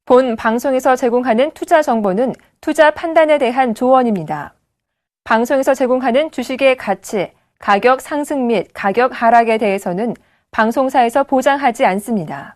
본 방송에서 제공하는 투자 정보는 투자 판단에 대한 조언입니다. 방송에서 제공하는 주식의 가치, 가격 상승 및 가격 하락에 대해서는 방송사에서 보장하지 않습니다.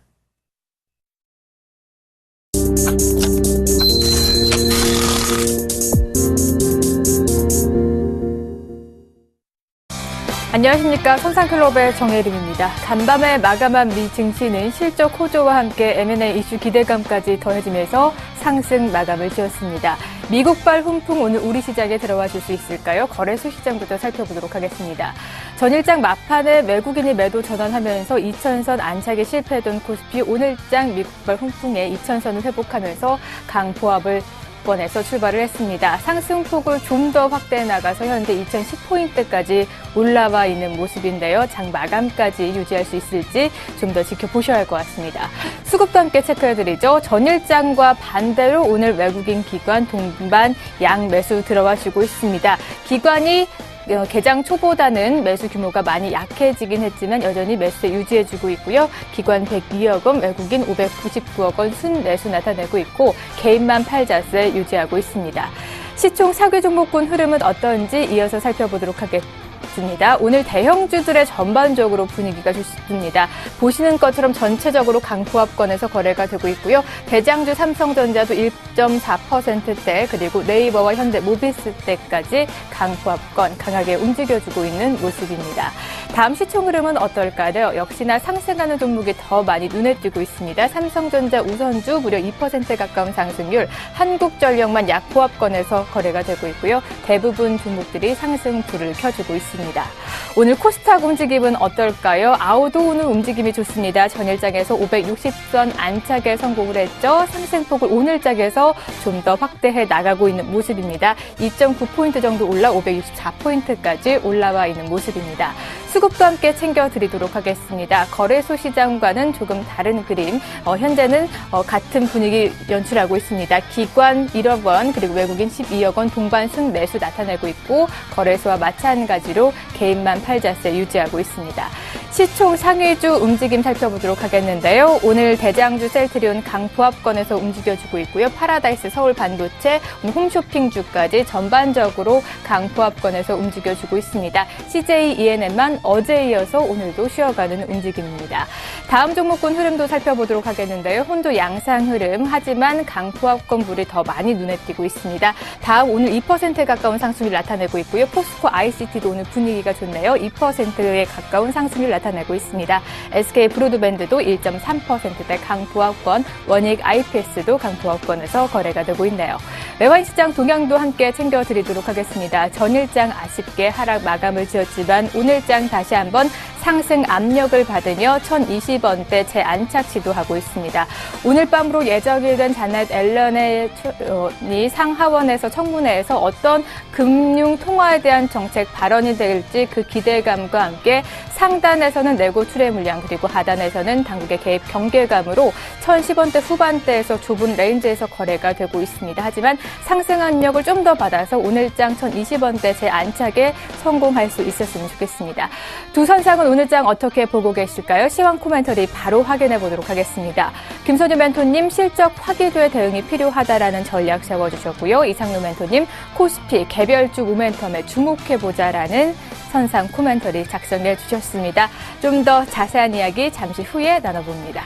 안녕하십니까. 손상클럽의 정혜림입니다. 간밤에 마감한 미 증시는 실적 호조와 함께 M&A 이슈 기대감까지 더해지면서 상승 마감을 지었습니다. 미국발 훈풍 오늘 우리 시장에 들어와 줄 수 있을까요? 거래소 시장부터 살펴보도록 하겠습니다. 전일장 막판에 외국인이 매도 전환하면서 2000선 안착에 실패했던 코스피 오늘장 미국발 훈풍에 2000선을 회복하면서 강보합을 권에서 출발을 했습니다. 상승폭을 좀 더 확대해 나가서 현재 2010포인트까지 올라와 있는 모습인데요. 장 마감까지 유지할 수 있을지 좀 더 지켜보셔야 할 것 같습니다. 수급도 함께 체크해드리죠. 전일장과 반대로 오늘 외국인 기관 동반 양매수 들어와 주고 있습니다. 기관이 개장 초보다는 매수 규모가 많이 약해지긴 했지만 여전히 매수세 유지해주고 있고요. 기관 102억 원, 외국인 599억 원 순매수 나타내고 있고 개인만 팔자세 유지하고 있습니다. 시총 사규 종목군 흐름은 어떤지 이어서 살펴보도록 하겠습니다. 오늘 대형주들의 전반적으로 분위기가 좋습니다. 보시는 것처럼 전체적으로 강보합권에서 거래가 되고 있고요. 대장주 삼성전자도 1.4%대 그리고 네이버와 현대 모비스대까지 강보합권 강하게 움직여주고 있는 모습입니다. 다음 시총 흐름은 어떨까요? 역시나 상승하는 종목이 더 많이 눈에 띄고 있습니다. 삼성전자 우선주 무려 2% 가까운 상승률, 한국전력만 약보합권에서 거래가 되고 있고요. 대부분 종목들이 상승불을 켜주고 있습니다. 오늘 코스닥 움직임은 어떨까요? 아우도 오늘 움직임이 좋습니다. 전일장에서 560선 안착에 성공을 했죠. 상승폭을 오늘장에서 좀 더 확대해 나가고 있는 모습입니다. 2.9포인트 정도 올라 564포인트까지 올라와 있는 모습입니다. 수급도 함께 챙겨드리도록 하겠습니다. 거래소 시장과는 조금 다른 그림, 현재는 같은 분위기 연출하고 있습니다. 기관 1억 원 그리고 외국인 12억 원 동반 순매수 나타내고 있고 거래소와 마찬가지로 개인만 팔자세 유지하고 있습니다. 시총 상위주 움직임 살펴보도록 하겠는데요. 오늘 대장주 셀트리온 강보합권에서 움직여주고 있고요. 파라다이스 서울 반도체, 홈쇼핑주까지 전반적으로 강보합권에서 움직여주고 있습니다. CJ ENM만 어제에 이어서 오늘도 쉬어가는 움직임입니다. 다음 종목군 흐름도 살펴보도록 하겠는데요. 혼조 양상 흐름, 하지만 강보합권물이 더 많이 눈에 띄고 있습니다. 다음 오늘 2% 가까운 상승률 나타내고 있고요. 포스코 ICT도 오늘 분위기가 좋네요. 2%에 가까운 상승률 나타내고 있습니다. SK 브로드밴드도 1.3%대 강보합권, 원익 IPS도 강보합권에서 거래가 되고 있네요. 외환시장 동향도 함께 챙겨드리도록 하겠습니다. 전일장 아쉽게 하락 마감을 지었지만 오늘장 다시 한번 상승 압력을 받으며 1020원대 재안착 시도하고 있습니다. 오늘 밤으로 예정이 된 자넷 앨런이 상하원에서 청문회에서 어떤 금융 통화에 대한 정책 발언이 될지 그 기대감과 함께 상단에서는 내고 출회 물량 그리고 하단에서는 당국의 개입 경계감으로 1010원대 후반대에서 좁은 레인지에서 거래가 되고 있습니다. 하지만 상승 압력을 좀 더 받아서 오늘장 1020원대 재안착에 성공할 수 있었으면 좋겠습니다. 두 선상은 오늘장 어떻게 보고 계실까요? 시황 코멘터리 바로 확인해 보도록 하겠습니다. 김선유 멘토님 실적 화기도의 대응이 필요하다라는 전략 세워주셨고요. 이상루 멘토님 코스피 개별주 모멘텀에 주목해보자라는 선상 코멘터리 작성해 주셨습니다. 좀 더 자세한 이야기 잠시 후에 나눠봅니다.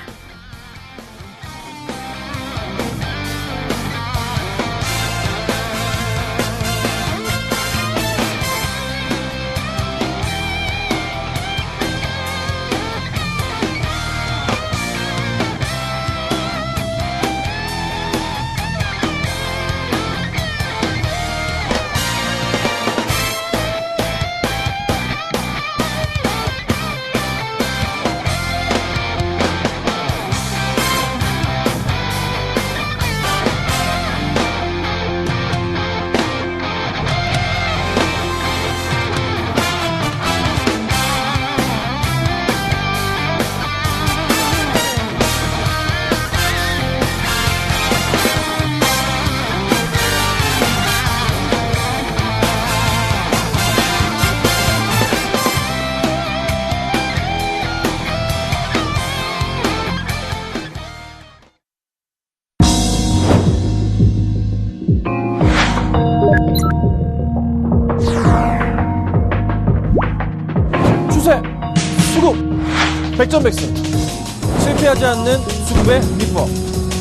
백전백승. 실패하지 않는 수급의 비법.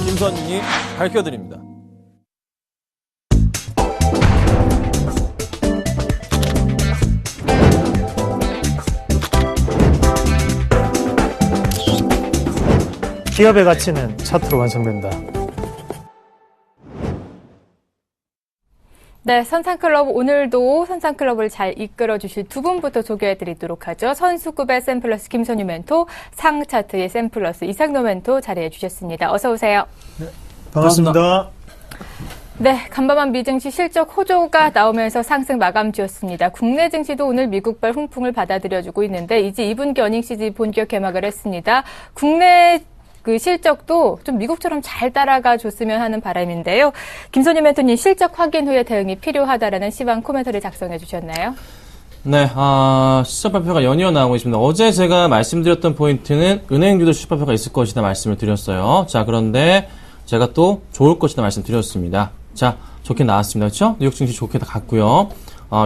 김선윤이 밝혀드립니다. 기업의 가치는 차트로 완성된다. 네, 선상클럽 오늘도 선상클럽을 잘 이끌어주실 두 분부터 소개해드리도록 하죠. 선수급의 샘플러스 김선유 멘토, 상차트의 샘플러스 이상노 멘토 자리해주셨습니다. 어서 오세요. 네, 반갑습니다. 네, 간밤한 미증시 실적 호조가 나오면서 상승 마감주였습니다. 국내 증시도 오늘 미국발 훈풍을 받아들여주고 있는데 이제 2분기 어닝 시즌 본격 개막을 했습니다. 국내 그 실적도 좀 미국처럼 잘 따라가 줬으면 하는 바람인데요. 김선유 멘토님 실적 확인 후에 대응이 필요하다라는 시황 코멘터리 작성해 주셨나요? 네, 실적 발표가 연이어 나오고 있습니다. 어제 제가 말씀드렸던 포인트는 은행주도 실적 발표가 있을 것이다 말씀을 드렸어요. 자, 그런데 제가 또 좋을 것이다 말씀드렸습니다. 자, 좋게 나왔습니다. 그렇죠? 뉴욕 증시 좋게 다 갔고요.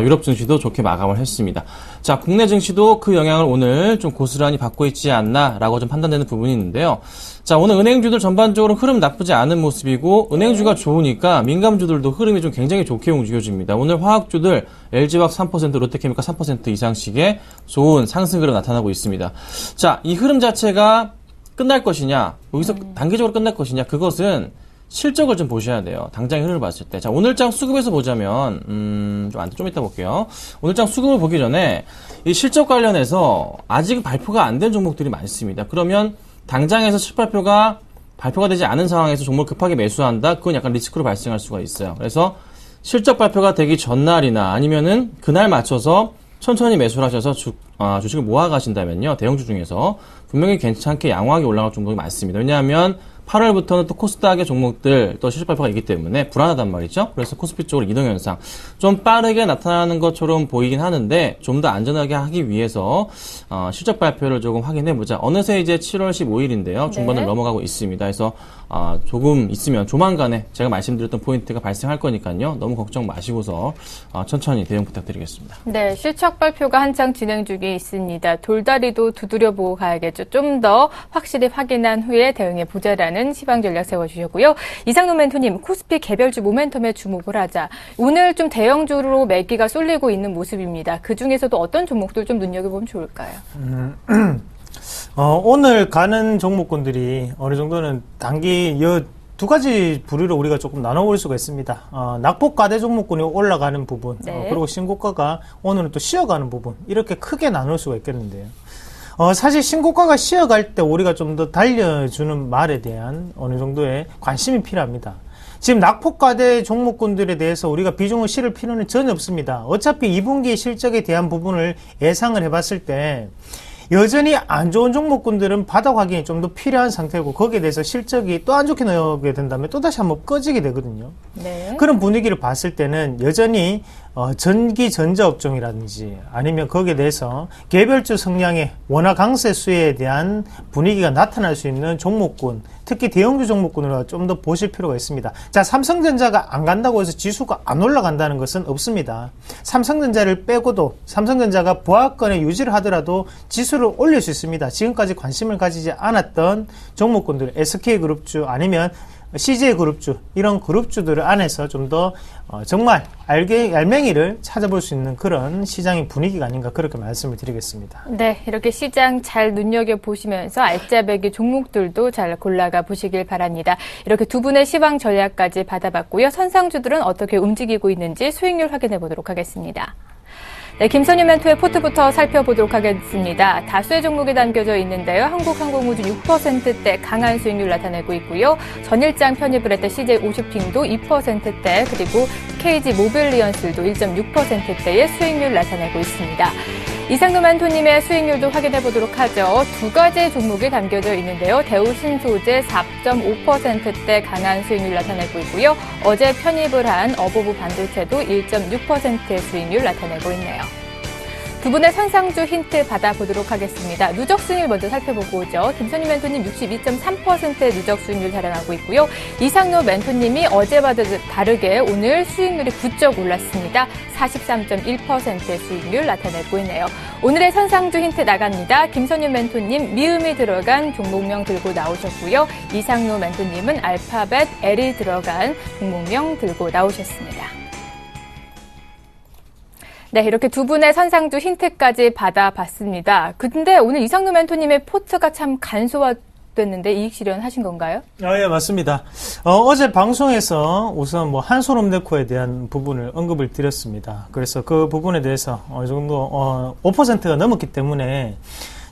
유럽 증시도 좋게 마감을 했습니다. 자, 국내 증시도 그 영향을 오늘 좀 고스란히 받고 있지 않나라고 좀 판단되는 부분이 있는데요. 자, 오늘 은행주들 전반적으로 흐름 나쁘지 않은 모습이고 은행주가 좋으니까 민감주들도 흐름이 좀 굉장히 좋게 움직여집니다. 오늘 화학주들 LG화학 3%, 롯데케미칼 3% 이상씩의 좋은 상승 흐름 나타나고 있습니다. 자, 이 흐름 자체가 끝날 것이냐, 여기서 단기적으로 끝날 것이냐, 그것은 실적을 좀 보셔야 돼요. 당장의 흐름을 봤을 때. 자, 오늘장 수급에서 보자면, 좀 이따 볼게요. 오늘장 수급을 보기 전에 이 실적 관련해서 아직 발표가 안 된 종목들이 많습니다. 그러면 당장에서 실발표가 되지 않은 상황에서 종목을 급하게 매수한다? 그건 약간 리스크로 발생할 수가 있어요. 그래서 실적 발표가 되기 전날이나 아니면은 그날 맞춰서 천천히 매수를 하셔서 주식을 모아 가신다면요. 대형주 중에서 분명히 괜찮게 양호하게 올라갈 종목이 많습니다. 왜냐하면 8월부터는 또 코스닥의 종목들 또 실적 발표가 있기 때문에 불안하단 말이죠. 그래서 코스피 쪽으로 이동 현상 좀 빠르게 나타나는 것처럼 보이긴 하는데 좀 더 안전하게 하기 위해서 실적 발표를 조금 확인해 보자. 어느새 이제 7월 15일인데요. 중반을 넘어가고 있습니다. 그래서 조금 있으면 조만간에 제가 말씀드렸던 포인트가 발생할 거니까요. 너무 걱정 마시고서 천천히 대응 부탁드리겠습니다. 네, 실적 발표가 한창 진행 중에 있습니다. 돌다리도 두드려보고 가야겠죠. 좀 더 확실히 확인한 후에 대응해 보자라는 시황 전략 세워주셨고요. 이상노 멘토님, 코스피 개별주 모멘텀에 주목을 하자. 오늘 좀 대형주로 매기가 쏠리고 있는 모습입니다. 그중에서도 어떤 종목들 좀 눈여겨보면 좋을까요? 오늘 가는 종목군들이 어느 정도는 단기 두 가지 부류로 우리가 조금 나눠볼 수가 있습니다. 낙폭과대 종목군이 올라가는 부분, 네. 그리고 신고가가 오늘은 또 쉬어가는 부분, 이렇게 크게 나눌 수가 있겠는데요. 사실 신고가가 쉬어갈 때 우리가 좀 더 달려주는 말에 대한 어느 정도의 관심이 필요합니다. 지금 낙폭과대 종목군들에 대해서 우리가 비중을 실을 필요는 전혀 없습니다. 어차피 2분기 실적에 대한 부분을 예상을 해봤을 때 여전히 안 좋은 종목군들은 바닥 확인이 좀 더 필요한 상태고 거기에 대해서 실적이 또 안 좋게 나오게 된다면 또다시 한번 꺼지게 되거든요. 네. 그런 분위기를 봤을 때는 여전히 전기 전자업종이라든지 아니면 거기에 대해서 개별주 성향의 원화 강세 수혜에 대한 분위기가 나타날 수 있는 종목군, 특히 대형주 종목군으로 좀 더 보실 필요가 있습니다. 자, 삼성전자가 안 간다고 해서 지수가 안 올라간다는 것은 없습니다. 삼성전자를 빼고도 삼성전자가 보합권에 유지를 하더라도 지수를 올릴 수 있습니다. 지금까지 관심을 가지지 않았던 종목군들, SK그룹주 아니면 CJ그룹주, 이런 그룹주들 안에서 좀 더 정말 알맹이를 찾아볼 수 있는 그런 시장의 분위기가 아닌가 그렇게 말씀을 드리겠습니다. 네, 이렇게 시장 잘 눈여겨보시면서 알짜배기 종목들도 잘 골라가 보시길 바랍니다. 이렇게 두 분의 시황 전략까지 받아봤고요. 선상주들은 어떻게 움직이고 있는지 수익률 확인해 보도록 하겠습니다. 네, 김선유 멘토의 포트부터 살펴보도록 하겠습니다. 다수의 종목이 담겨져 있는데요. 한국항공우주 6%대 강한 수익률 나타내고 있고요. 전일장 편입을 했던 CJ50팅도 2%대, 그리고 KG 모빌리언스도 1.6%대의 수익률 나타내고 있습니다. 이상노 멘토님의 수익률도 확인해 보도록 하죠. 두 가지 종목이 담겨져 있는데요. 대우신소재 4.5%대 강한 수익률 나타내고 있고요. 어제 편입을 한 어보브 반도체도 1.6%의 수익률 나타내고 있네요. 두 분의 선상주 힌트 받아보도록 하겠습니다. 누적 수익률 먼저 살펴보고 오죠. 김선희 멘토님 62.3%의 누적 수익률 자랑하고 있고요. 이상로 멘토님이 어제와 다르게 오늘 수익률이 부쩍 올랐습니다. 43.1%의 수익률 나타내고 있네요. 오늘의 선상주 힌트 나갑니다. 김선희 멘토님 미음이 들어간 종목명 들고 나오셨고요. 이상로 멘토님은 알파벳 L이 들어간 종목명 들고 나오셨습니다. 네, 이렇게 두 분의 선상주 힌트까지 받아봤습니다. 근데 오늘 이상로 멘토님의 포트가 참 간소화됐는데 이익 실현하신 건가요? 예, 맞습니다. 어제 방송에서 우선 한솔홈데코에 대한 부분을 언급을 드렸습니다. 그래서 그 부분에 대해서 어느 정도 5%가 넘었기 때문에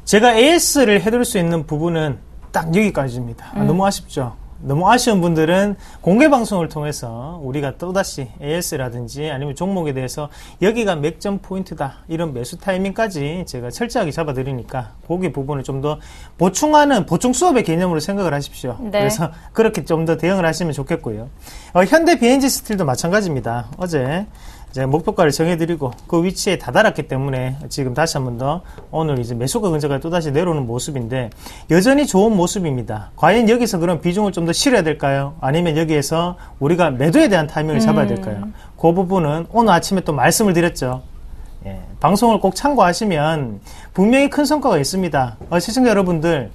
제가 AS를 해드릴 수 있는 부분은 딱 여기까지입니다. 너무 아쉽죠. 너무 아쉬운 분들은 공개 방송을 통해서 우리가 또다시 AS라든지 아니면 종목에 대해서 여기가 맥점 포인트다 이런 매수 타이밍까지 제가 철저하게 잡아드리니까 거기 부분을 좀 더 보충하는 보충 수업의 개념으로 생각을 하십시오. 네. 그래서 그렇게 좀 더 대응을 하시면 좋겠고요. 현대 BNG 스틸도 마찬가지입니다. 어제 이제 목표가를 정해드리고 그 위치에 다다랐기 때문에 지금 다시 한 번 더 오늘 이제 매수가 근처까지 또다시 내려오는 모습인데 여전히 좋은 모습입니다. 과연 여기서 그런 비중을 좀 더 실어야 될까요? 아니면 여기에서 우리가 매도에 대한 타이밍을 잡아야 될까요? 그 부분은 오늘 아침에 또 말씀을 드렸죠. 예, 방송을 꼭 참고하시면 분명히 큰 성과가 있습니다. 시청자 여러분들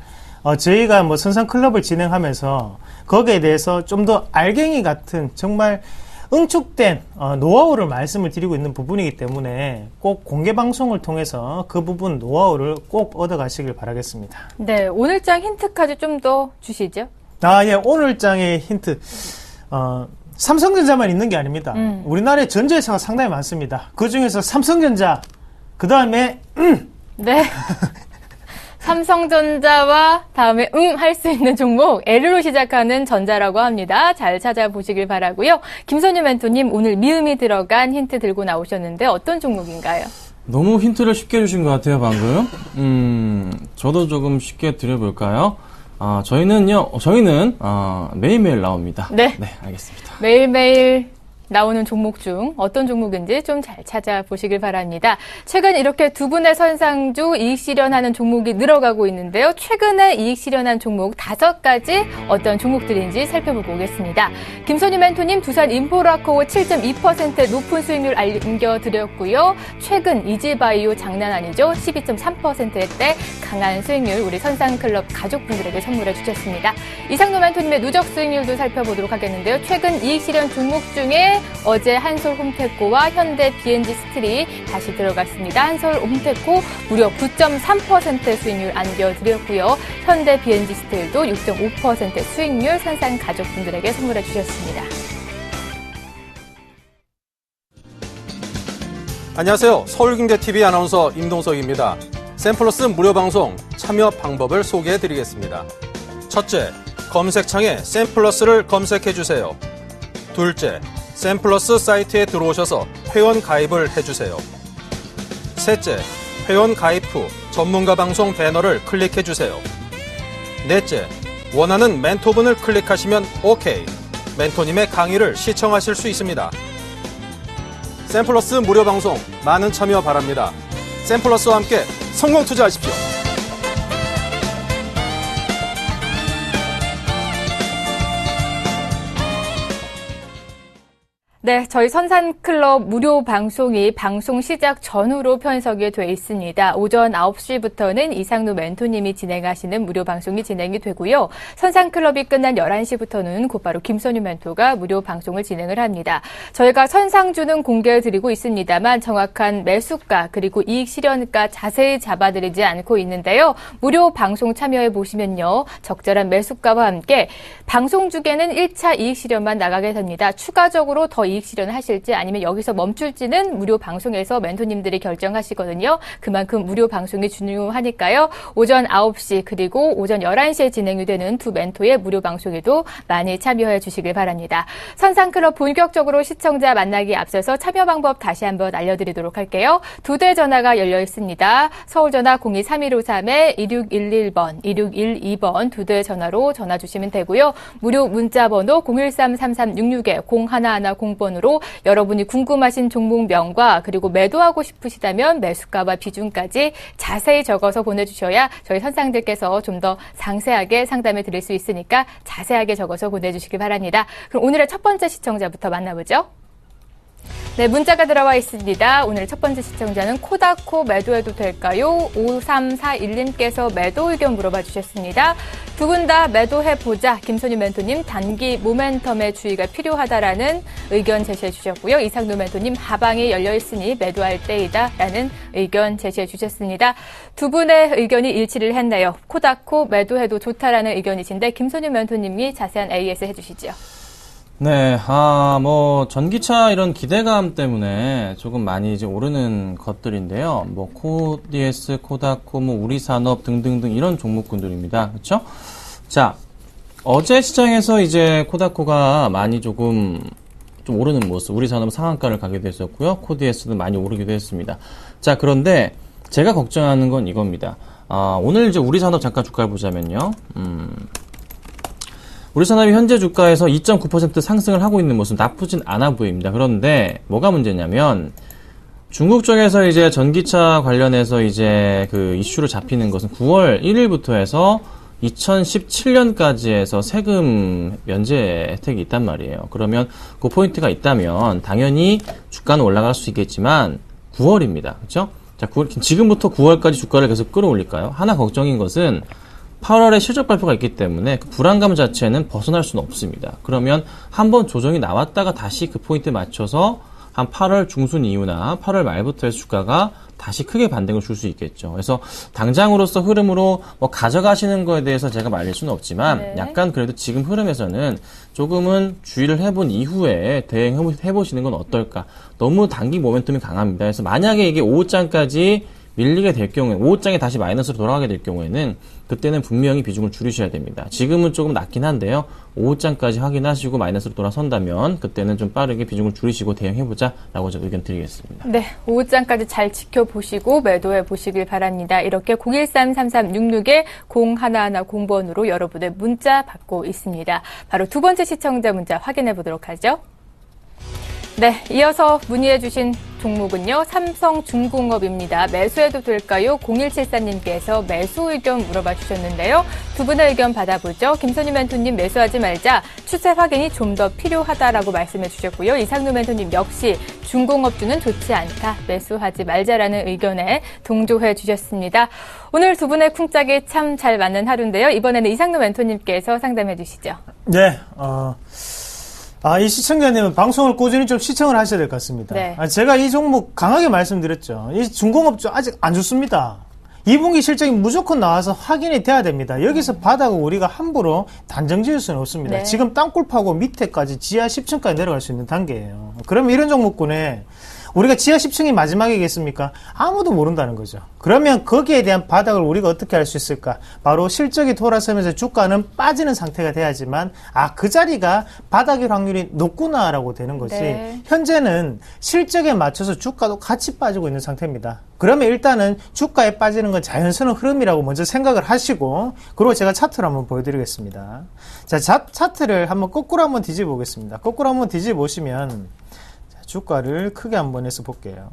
저희가 선상클럽을 진행하면서 거기에 대해서 좀 더 알갱이 같은 정말 응축된 노하우를 말씀을 드리고 있는 부분이기 때문에 꼭 공개 방송을 통해서 그 부분 노하우를 꼭 얻어가시길 바라겠습니다. 네, 오늘장 힌트까지 좀 더 주시죠. 예, 오늘장의 힌트. 삼성전자만 있는 게 아닙니다. 우리나라에 전자회사가 상당히 많습니다. 그 중에서 삼성전자, 그 다음에, 네. 삼성전자와 다음에 할 수 있는 종목 L로 시작하는 전자라고 합니다. 잘 찾아보시길 바라고요. 김선유 멘토님 오늘 미음이 들어간 힌트 들고 나오셨는데 어떤 종목인가요? 너무 힌트를 쉽게 주신 것 같아요, 방금. 저도 조금 쉽게 드려볼까요? 저희는 매일매일 나옵니다. 네. 네, 알겠습니다. 매일매일 나오는 종목 중 어떤 종목인지 좀 잘 찾아보시길 바랍니다. 최근 이렇게 두 분의 선상주 이익 실현하는 종목이 늘어가고 있는데요. 최근에 이익 실현한 종목 5가지 어떤 종목들인지 살펴보고 오겠습니다. 김선유 멘토님 두산 인포라코어 7.2% 높은 수익률 알려드렸고요. 최근 이지바이오 장난 아니죠. 12.3%대 강한 수익률 우리 선상클럽 가족분들에게 선물해 주셨습니다. 이상로 멘토님의 누적 수익률도 살펴보도록 하겠는데요. 최근 이익 실현 종목 중에 어제 한솔홈테코와 현대 BNG 스틸이 다시 들어갔습니다. 한솔홈테코 무려 9.3% 수익률 안겨드렸고요. 현대 BNG 스틸도 6.5% 수익률 선상 가족분들에게 선물해 주셨습니다. 안녕하세요. 서울경제TV 아나운서 임동석입니다. 샘플러스 무료 방송 참여 방법을 소개해드리겠습니다. 첫째, 검색창에 샘플러스를 검색해주세요. 둘째, 샘플러스 사이트에 들어오셔서 회원 가입을 해주세요. 셋째, 회원 가입 후 전문가 방송 배너를 클릭해주세요. 넷째, 원하는 멘토분을 클릭하시면 OK. 멘토님의 강의를 시청하실 수 있습니다. 샘플러스 무료 방송 많은 참여 바랍니다. 샘플러스와 함께 성공 투자하십시오. 네, 저희 선산클럽 무료 방송이 방송 시작 전후로 편성이 돼 있습니다. 오전 9시부터는 이상루 멘토님이 진행하시는 무료 방송이 진행이 되고요. 선산클럽이 끝난 11시부터는 곧바로 김선유 멘토가 무료 방송을 진행을 합니다. 저희가 선상주는 공개해드리고 있습니다만 정확한 매수가 그리고 이익 실현가 자세히 잡아드리지 않고 있는데요. 무료 방송 참여해 보시면요. 적절한 매수가와 함께 방송 중에는 1차 이익 실현만 나가게 됩니다. 추가적으로 더 이익 실현을 하실지 아니면 여기서 멈출지는 무료 방송에서 멘토님들이 결정하시거든요. 그만큼 무료 방송이 중요하니까요. 오전 9시 그리고 오전 11시에 진행이 되는 두 멘토의 무료 방송에도 많이 참여해 주시길 바랍니다. 선상클럽 본격적으로 시청자 만나기 앞서서 참여 방법 다시 한번 알려드리도록 할게요. 두 대 전화가 열려 있습니다. 서울전화 02-3153-2611번, 2612번 두 대 전화로 전화 주시면 되고요. 무료 문자 번호 013-3366-0110번 09번으로 여러분이 궁금하신 종목명과 그리고 매도하고 싶으시다면 매수가와 비중까지 자세히 적어서 보내주셔야 저희 선상들께서 좀 더 상세하게 상담해 드릴 수 있으니까 자세하게 적어서 보내주시기 바랍니다. 그럼 오늘의 첫 번째 시청자부터 만나보죠. 네, 문자가 들어와 있습니다. 오늘 첫 번째 시청자는 코다코 매도해도 될까요? 5341님께서 매도 의견 물어봐 주셨습니다. 두 분 다 매도해보자. 김선유 멘토님 단기 모멘텀의 주의가 필요하다라는 의견 제시해 주셨고요. 이상노 멘토님 하방이 열려있으니 매도할 때이다라는 의견 제시해 주셨습니다. 두 분의 의견이 일치를 했네요. 코다코 매도해도 좋다라는 의견이신데 김선유 멘토님이 자세한 AS 해주시죠. 네, 전기차 이런 기대감 때문에 조금 많이 이제 오르는 것들인데요. 코디에스, 코다코, 우리산업 등등등 이런 종목군들입니다. 그렇죠? 자, 어제 시장에서 이제 코다코가 많이 좀 오르는 모습, 우리산업 상한가를 가기도 했었고요. 코디에스도 많이 오르기도 했습니다. 자, 그런데 제가 걱정하는 건 이겁니다. 오늘 이제 우리산업 잠깐 주가를 보자면요. 우리산업이 현재 주가에서 2.9% 상승을 하고 있는 모습 나쁘진 않아 보입니다. 그런데 뭐가 문제냐면 중국 쪽에서 이제 전기차 관련해서 이제 그 이슈로 잡히는 것은 9월 1일부터 해서 2017년까지 해서 세금 면제 혜택이 있단 말이에요. 그러면 그 포인트가 있다면 당연히 주가는 올라갈 수 있겠지만 9월입니다. 그렇죠? 자, 지금부터 9월까지 주가를 계속 끌어올릴까요? 하나 걱정인 것은 8월에 실적 발표가 있기 때문에 그 불안감 자체는 벗어날 수는 없습니다. 그러면 한번 조정이 나왔다가 다시 그 포인트에 맞춰서 한 8월 중순 이후나 8월 말부터 해서 주가가 다시 크게 반등을 줄 수 있겠죠. 그래서 당장으로서 흐름으로 가져가시는 거에 대해서 제가 말릴 수는 없지만 네. 약간 그래도 지금 흐름에서는 조금은 주의를 해본 이후에 대응해보시는 건 어떨까. 너무 단기 모멘텀이 강합니다. 그래서 만약에 이게 오후장까지 밀리게 될 경우에, 오후장에 다시 마이너스로 돌아가게 될 경우에는 그때는 분명히 비중을 줄이셔야 됩니다. 지금은 조금 낮긴 한데요. 오후장까지 확인하시고 마이너스로 돌아선다면 그때는 좀 빠르게 비중을 줄이시고 대응해보자 라고 제가 의견 드리겠습니다. 네, 오후장까지 잘 지켜보시고 매도해 보시길 바랍니다. 이렇게 013-3366-0110번으로 여러분의 문자 받고 있습니다. 바로 두 번째 시청자 문자 확인해 보도록 하죠. 네, 이어서 문의해 주신 종목은요. 삼성중공업입니다. 매수해도 될까요? 0174님께서 매수 의견 물어봐 주셨는데요. 두 분의 의견 받아보죠. 김선유 멘토님 매수하지 말자. 추세 확인이 좀 더 필요하다라고 말씀해 주셨고요. 이상노 멘토님 역시 중공업주는 좋지 않다. 매수하지 말자라는 의견에 동조해 주셨습니다. 오늘 두 분의 쿵짝이 참 잘 맞는 하루인데요. 이번에는 이상노 멘토님께서 상담해 주시죠. 네, 이 시청자님은 방송을 꾸준히 좀 시청을 하셔야 될 것 같습니다. 네. 제가 이 종목 강하게 말씀드렸죠. 이 중공업주 아직 안 좋습니다. 2분기 실적이 무조건 나와서 확인이 돼야 됩니다. 여기서 바닥을 우리가 함부로 단정 지을 수는 없습니다. 네. 지금 땅굴 파고 밑에까지 지하 10층까지 내려갈 수 있는 단계예요. 그러면 이런 종목군에 우리가 지하 10층이 마지막이겠습니까? 아무도 모른다는 거죠. 그러면 거기에 대한 바닥을 우리가 어떻게 할 수 있을까? 바로 실적이 돌아서면서 주가는 빠지는 상태가 돼야지만 그 자리가 바닥일 확률이 높구나라고 되는 것이 네. 현재는 실적에 맞춰서 주가도 같이 빠지고 있는 상태입니다. 그러면 일단은 주가에 빠지는 건 자연스러운 흐름이라고 먼저 생각을 하시고 그리고 제가 차트를 한번 보여드리겠습니다. 자, 차트를 한번 거꾸로 한번 뒤집어 보겠습니다. 거꾸로 한번 뒤집어 보시면 주가를 크게 한번 해서 볼게요.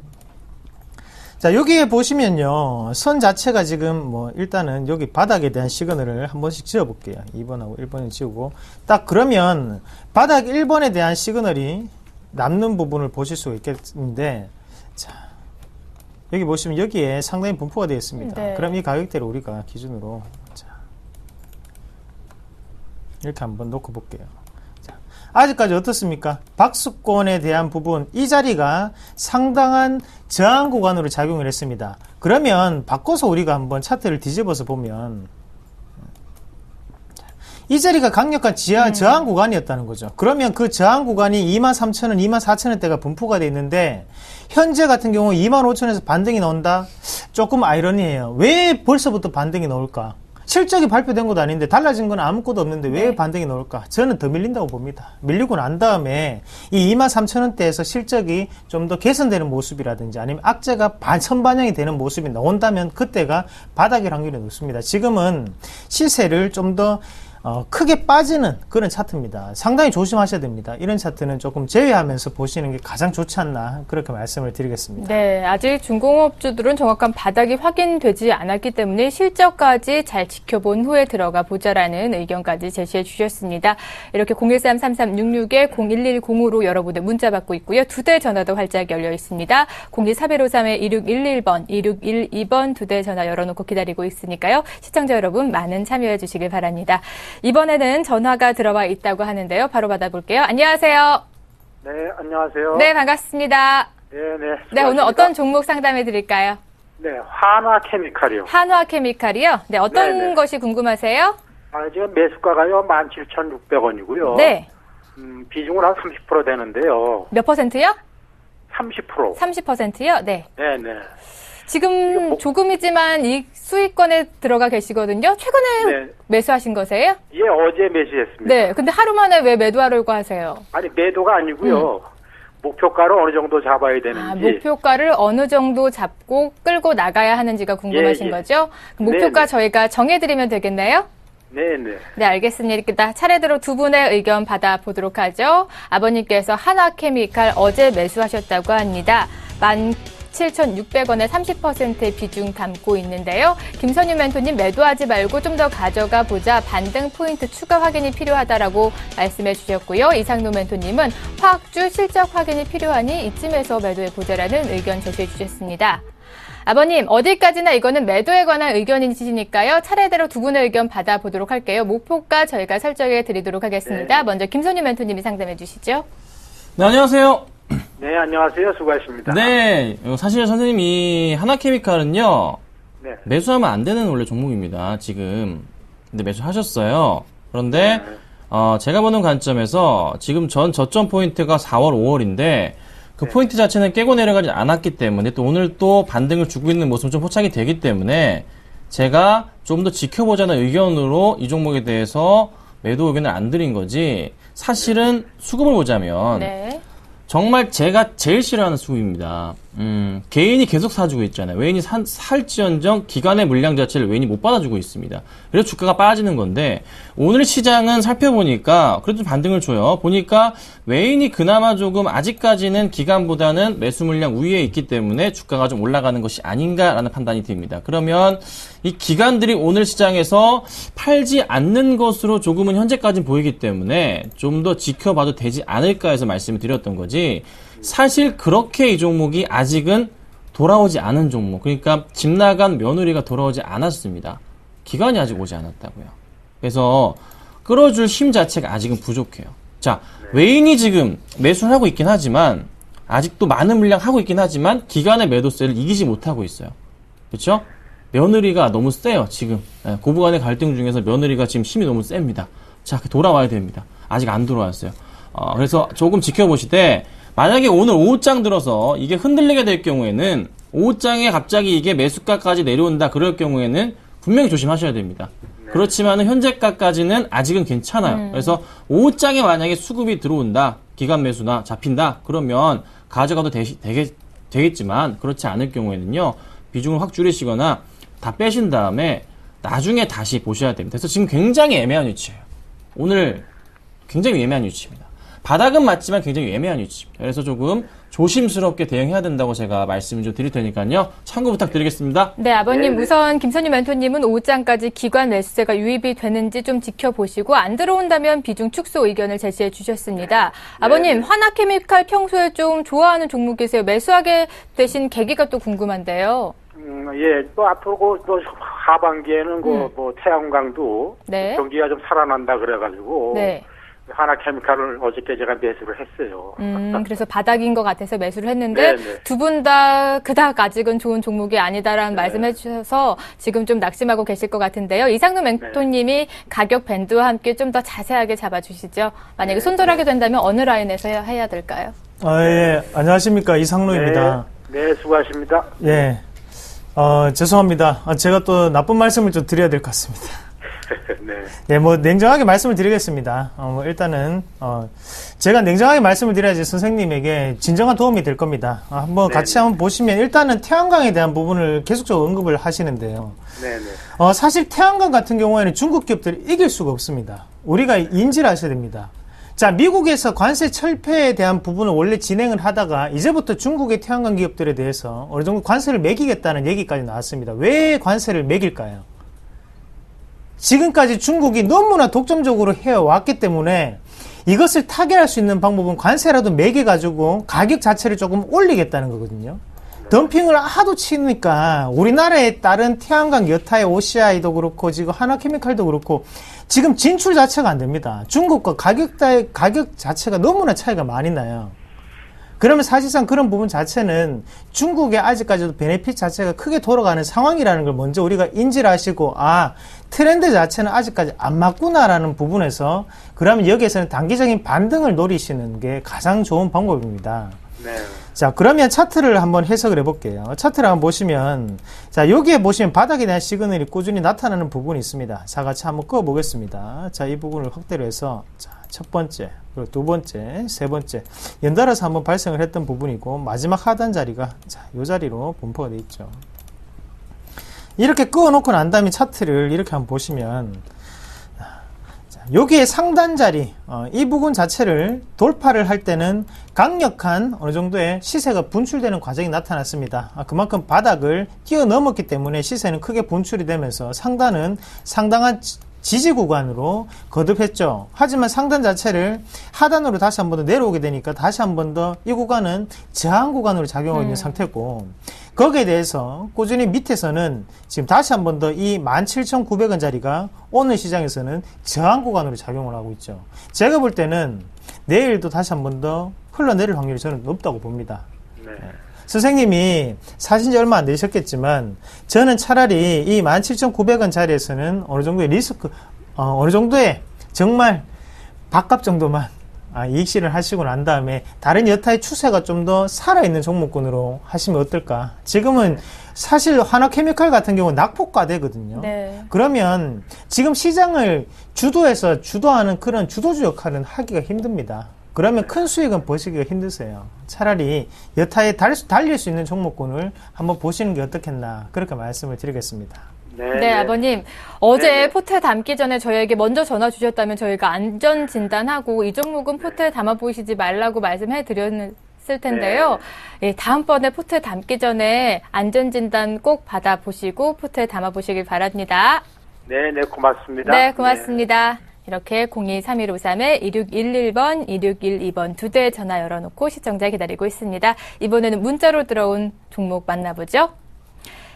자, 여기에 보시면요. 선 자체가 지금 일단은 여기 바닥에 대한 시그널을 한 번씩 지어 볼게요. 2번하고 1번을 지우고. 딱 그러면 바닥 1번에 대한 시그널이 남는 부분을 보실 수가 있겠는데, 자, 여기 보시면 여기에 상당히 분포가 되어 있습니다. 네. 그럼 이 가격대를 우리가 기준으로, 자, 이렇게 한번 놓고 볼게요. 아직까지 어떻습니까? 박스권에 대한 부분, 이 자리가 상당한 저항 구간으로 작용을 했습니다. 그러면 바꿔서 우리가 한번 차트를 뒤집어서 보면 이 자리가 강력한 저항 구간이었다는 거죠. 그러면 그 저항 구간이 23,000원, 24,000원대가 분포가 되어 있는데 현재 같은 경우 25,000원에서 반등이 나온다? 조금 아이러니해요. 왜 벌써부터 반등이 나올까? 실적이 발표된 것도 아닌데 달라진 건 아무것도 없는데 왜 반등이 나올까? 저는 더 밀린다고 봅니다. 밀리고 난 다음에 이 23,000원대에서 실적이 좀 더 개선되는 모습이라든지 아니면 악재가 선반영이 되는 모습이 나온다면 그때가 바닥일 확률이 높습니다. 지금은 시세를 좀 더 크게 빠지는 그런 차트입니다. 상당히 조심하셔야 됩니다. 이런 차트는 조금 제외하면서 보시는 게 가장 좋지 않나 그렇게 말씀을 드리겠습니다. 네, 아직 중공업주들은 정확한 바닥이 확인되지 않았기 때문에 실적까지 잘 지켜본 후에 들어가 보자라는 의견까지 제시해 주셨습니다. 이렇게 013-3366-0110으로 여러분의 문자 받고 있고요. 2대 전화도 활짝 열려 있습니다. 024-553-2611번, 2612번 2대 전화 열어놓고 기다리고 있으니까요. 시청자 여러분 많은 참여해 주시길 바랍니다. 이번에는 전화가 들어와 있다고 하는데요. 바로 받아볼게요. 안녕하세요. 네, 안녕하세요. 네, 반갑습니다. 네. 네, 오늘 어떤 종목 상담해 드릴까요? 네, 한화케미칼이요. 한화케미칼이요? 네, 어떤 네네. 것이 궁금하세요? 지금 매수가가요, 17,600원이고요. 네. 비중은 한 30% 되는데요. 몇 퍼센트요? 30%. 30%요? 네. 네네. 지금 조금이지만 이 수익권에 들어가 계시거든요. 최근에 네. 매수하신 거세요? 예, 어제 매수했습니다. 네. 근데 하루 만에 왜 매도하려고 하세요? 아니, 매도가 아니고요. 목표가를 어느 정도 잡아야 되는지. 목표가를 어느 정도 잡고 끌고 나가야 하는지가 궁금하신 예. 거죠? 그럼 목표가 네네. 저희가 정해드리면 되겠나요? 네네. 네, 알겠습니다. 차례대로 두 분의 의견 받아보도록 하죠. 아버님께서 한화케미칼 어제 매수하셨다고 합니다. 17,600원에 30%의 비중 담고 있는데요. 김선유 멘토님 매도하지 말고 좀 더 가져가 보자. 반등 포인트 추가 확인이 필요하다라고 말씀해 주셨고요. 이상노 멘토님은 화학주 실적 확인이 필요하니 이쯤에서 매도해 보자라는 의견 제시해 주셨습니다. 아버님, 어디까지나 이거는 매도에 관한 의견이시니까요. 차례대로 두 분의 의견 받아보도록 할게요. 목표가 저희가 설정해 드리도록 하겠습니다. 네. 먼저 김선유 멘토님이 상담해 주시죠. 네, 안녕하세요. 네, 안녕하세요. 수고하십니다. 네, 사실 선생님이 하나케미칼은요, 네. 매수하면 안 되는 원래 종목입니다, 지금. 근데 매수하셨어요. 그런데, 제가 보는 관점에서 지금 전 저점 포인트가 4월, 5월인데, 그 포인트 자체는 깨고 내려가지 않았기 때문에 또 오늘 또 반등을 주고 있는 모습은 좀 포착이 되기 때문에 제가 좀 더 지켜보자는 의견으로 이 종목에 대해서 매도 의견을 안 드린 거지, 사실은 수급을 보자면, 네. 정말 제가 제일 싫어하는 수급입니다. 개인이 계속 사주고 있잖아요. 외인이 살지언정 기관의 물량 자체를 외인이 못 받아주고 있습니다. 그래서 주가가 빠지는 건데, 오늘 시장은 살펴보니까 그래도 좀 반등을 줘요. 보니까 외인이 그나마 조금 아직까지는 기관보다는 매수 물량 우위에 있기 때문에 주가가 좀 올라가는 것이 아닌가라는 판단이 듭니다. 그러면 이 기관들이 오늘 시장에서 팔지 않는 것으로 조금은 현재까지는 보이기 때문에 좀 더 지켜봐도 되지 않을까 해서 말씀을 드렸던 거지, 사실 그렇게 이 종목이 아직은 돌아오지 않은 종목, 그러니까 집 나간 며느리가 돌아오지 않았습니다. 기관이 아직 오지 않았다고요. 그래서 끌어줄 힘 자체가 아직은 부족해요. 자, 외인이 지금 매수를 하고 있긴 하지만, 아직도 많은 물량 하고 있긴 하지만 기관의 매도세를 이기지 못하고 있어요. 그렇죠? 며느리가 너무 세요, 지금. 고부간의 갈등 중에서 며느리가 지금 힘이 너무 셉니다. 자, 돌아와야 됩니다. 아직 안 돌아왔어요. 그래서 조금 지켜보시되, 만약에 오늘 오후장 들어서 이게 흔들리게 될 경우에는, 오후장에 갑자기 이게 매수가까지 내려온다 그럴 경우에는 분명히 조심하셔야 됩니다. 그렇지만은 현재가까지는 아직은 괜찮아요. 그래서 오후장에 만약에 수급이 들어온다, 기관 매수나 잡힌다, 그러면 가져가도 되겠지만, 그렇지 않을 경우에는요, 비중을 확 줄이시거나 다 빼신 다음에 나중에 다시 보셔야 됩니다. 그래서 지금 굉장히 애매한 위치예요. 오늘 굉장히 애매한 위치입니다. 바닥은 맞지만 굉장히 애매한 위치입니다. 그래서 조금 조심스럽게 대응해야 된다고 제가 말씀을 좀 드릴 테니까요. 참고 부탁드리겠습니다. 네, 아버님, 네. 우선 김선유 멘토님은 오후장까지 기관 매수세가 유입이 되는지 좀 지켜보시고, 안 들어온다면 비중 축소 의견을 제시해 주셨습니다. 아버님, 한화케미칼 평소에 좀 좋아하는 종목이세요? 매수하게 되신 계기가 또 궁금한데요. 예, 또 앞으로 또 하반기에는 뭐 태양광도 네. 경기가 좀 살아난다 그래가지고 네. 한화케미칼을 어저께 제가 매수를 했어요. 그래서 바닥인 것 같아서 매수를 했는데, 네네. 두 분 다 그닥 아직은 좋은 종목이 아니다라는 말씀해 주셔서 지금 좀 낙심하고 계실 것 같은데요. 이상노 멘토님이 가격 밴드와 함께 좀 더 자세하게 잡아주시죠. 만약에 손절하게 된다면 어느 라인에서 해야 될까요? 예, 안녕하십니까. 이상로입니다. 네, 수고하십니다. 예. 죄송합니다. 제가 또 나쁜 말씀을 좀 드려야 될 것 같습니다. 네. 네, 뭐 냉정하게 말씀을 드리겠습니다. 뭐 일단은 제가 냉정하게 말씀을 드려야지 선생님에게 진정한 도움이 될 겁니다. 한번 네, 같이 네. 한번 보시면 일단은 태양광에 대한 부분을 계속적으로 언급을 하시는데요. 네네. 사실 태양광 같은 경우에는 중국 기업들이 이길 수가 없습니다. 우리가 인지를 하셔야 됩니다. 자, 미국에서 관세 철폐에 대한 부분을 원래 진행을 하다가 이제부터 중국의 태양광 기업들에 대해서 어느 정도 관세를 매기겠다는 얘기까지 나왔습니다. 왜 관세를 매길까요? 지금까지 중국이 너무나 독점적으로 해왔기 때문에 이것을 타결할 수 있는 방법은 관세라도 매겨가지고 가격 자체를 조금 올리겠다는 거거든요. 덤핑을 하도 치니까 우리나라에 따른 태양광 여타의 OCI도 그렇고 지금 하나케미칼도 그렇고 지금 진출 자체가 안 됩니다. 중국과 가격 자체가 너무나 차이가 많이 나요. 그러면 사실상 그런 부분 자체는 중국의 아직까지도 베네핏 자체가 크게 돌아가는 상황이라는 걸 먼저 우리가 인지를 하시고 트렌드 자체는 아직까지 안 맞구나라는 부분에서 그러면 여기에서는 단기적인 반등을 노리시는 게 가장 좋은 방법입니다. 네. 자, 그러면 차트를 한번 해석을 해볼게요. 차트를 한번 보시면, 자, 여기에 보시면 바닥에 대한 시그널이 꾸준히 나타나는 부분이 있습니다. 자, 같이 한번 꺼보겠습니다. 자, 이 부분을 확대로 해서, 자, 첫 번째, 그리고 두 번째, 세 번째, 연달아서 한번 발생을 했던 부분이고, 마지막 하단 자리가, 자, 요 자리로 분포가 되어 있죠. 이렇게 꺼놓고 난 다음에 차트를 이렇게 한번 보시면, 여기에 상단 자리, 이 부분 자체를 돌파를 할 때는 강력한 어느 정도의 시세가 분출되는 과정이 나타났습니다. 그만큼 바닥을 뛰어넘었기 때문에 시세는 크게 분출이 되면서 상단은 상당한 지지 구간으로 거듭했죠. 하지만 상단 자체를 하단으로 다시 한 번 더 내려오게 되니까 다시 한 번 더 이 구간은 저항 구간으로 작용하고 있는 상태고, 거기에 대해서 꾸준히 밑에서는 지금 다시 한 번 더 이 17,900원 자리가 오늘 시장에서는 저항 구간으로 작용을 하고 있죠. 제가 볼 때는 내일도 다시 한 번 더 흘러내릴 확률이 저는 높다고 봅니다. 네. 선생님이 사신 지 얼마 안 되셨겠지만 저는 차라리 이 17,900원 자리에서는 어느 정도의 리스크, 어느 정도의 정말 밥값 정도만 이익 실현을 하시고 난 다음에 다른 여타의 추세가 좀 더 살아있는 종목군으로 하시면 어떨까. 지금은 사실 하나케미칼 같은 경우는 낙폭과대거든요. 네. 그러면 지금 시장을 주도하는 그런 주도주 역할은 하기가 힘듭니다. 그러면 큰 수익은 보시기가 힘드세요. 차라리 여타에 달릴 수 있는 종목군을 한번 보시는 게 어떻겠나, 그렇게 말씀을 드리겠습니다. 네, 아버님. 어제 네. 포트에 담기 전에 저희에게 먼저 전화 주셨다면 저희가 안전 진단하고 이 종목은 포트에 담아 보시지 말라고 말씀해 드렸을 텐데요. 예, 다음번에 포트에 담기 전에 안전 진단 꼭 받아 보시고 포트에 담아 보시길 바랍니다. 네, 고맙습니다. 네, 고맙습니다. 이렇게 02-3153-2611번, 2612번 두 대의 전화 열어놓고 시청자 기다리고 있습니다. 이번에는 문자로 들어온 종목 만나보죠.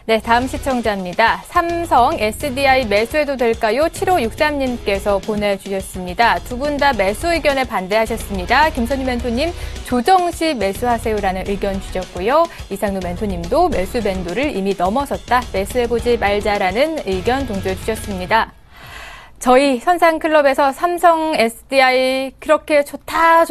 네, 다음 시청자입니다. 삼성 SDI 매수해도 될까요? 7563님께서 보내주셨습니다. 두 분 다 매수 의견에 반대하셨습니다. 김선희 멘토님, 조정 시 매수하세요라는 의견 주셨고요. 이상루 멘토님도 매수 밴도를 이미 넘어섰다. 매수해보지 말자라는 의견 동조해 주셨습니다. 저희 선상클럽에서 삼성 SDI 그렇게 좋다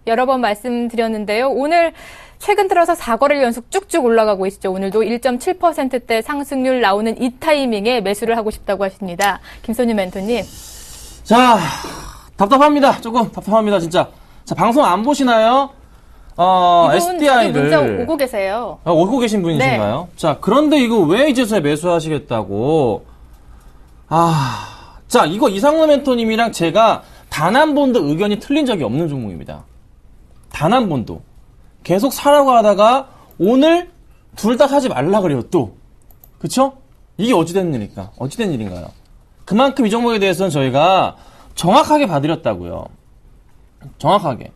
여러 번 말씀드렸는데요. 오늘 최근 들어서 4거래일 연속 쭉쭉 올라가고 있죠. 오늘도 1.7%대 상승률 나오는 이 타이밍에 매수를 하고 싶다고 하십니다. 김선희 멘토님. 자, 답답합니다. 조금 답답합니다, 진짜. 자, 방송 안 보시나요? 이분 SDI를. 문자 오고 계세요. 오고 계신 분이신가요? 네. 자, 그런데 이거 왜 이제서야 매수하시겠다고. 자, 이거 이상로 멘토님이랑 제가 단 한 번도 의견이 틀린 적이 없는 종목입니다. 단 한 번도. 계속 사라고 하다가 오늘 둘 다 사지 말라 그래요, 또. 그쵸? 이게 어찌된 일일까? 어찌된 일인가요? 그만큼 이 종목에 대해서는 저희가 정확하게 봐드렸다고요. 정확하게.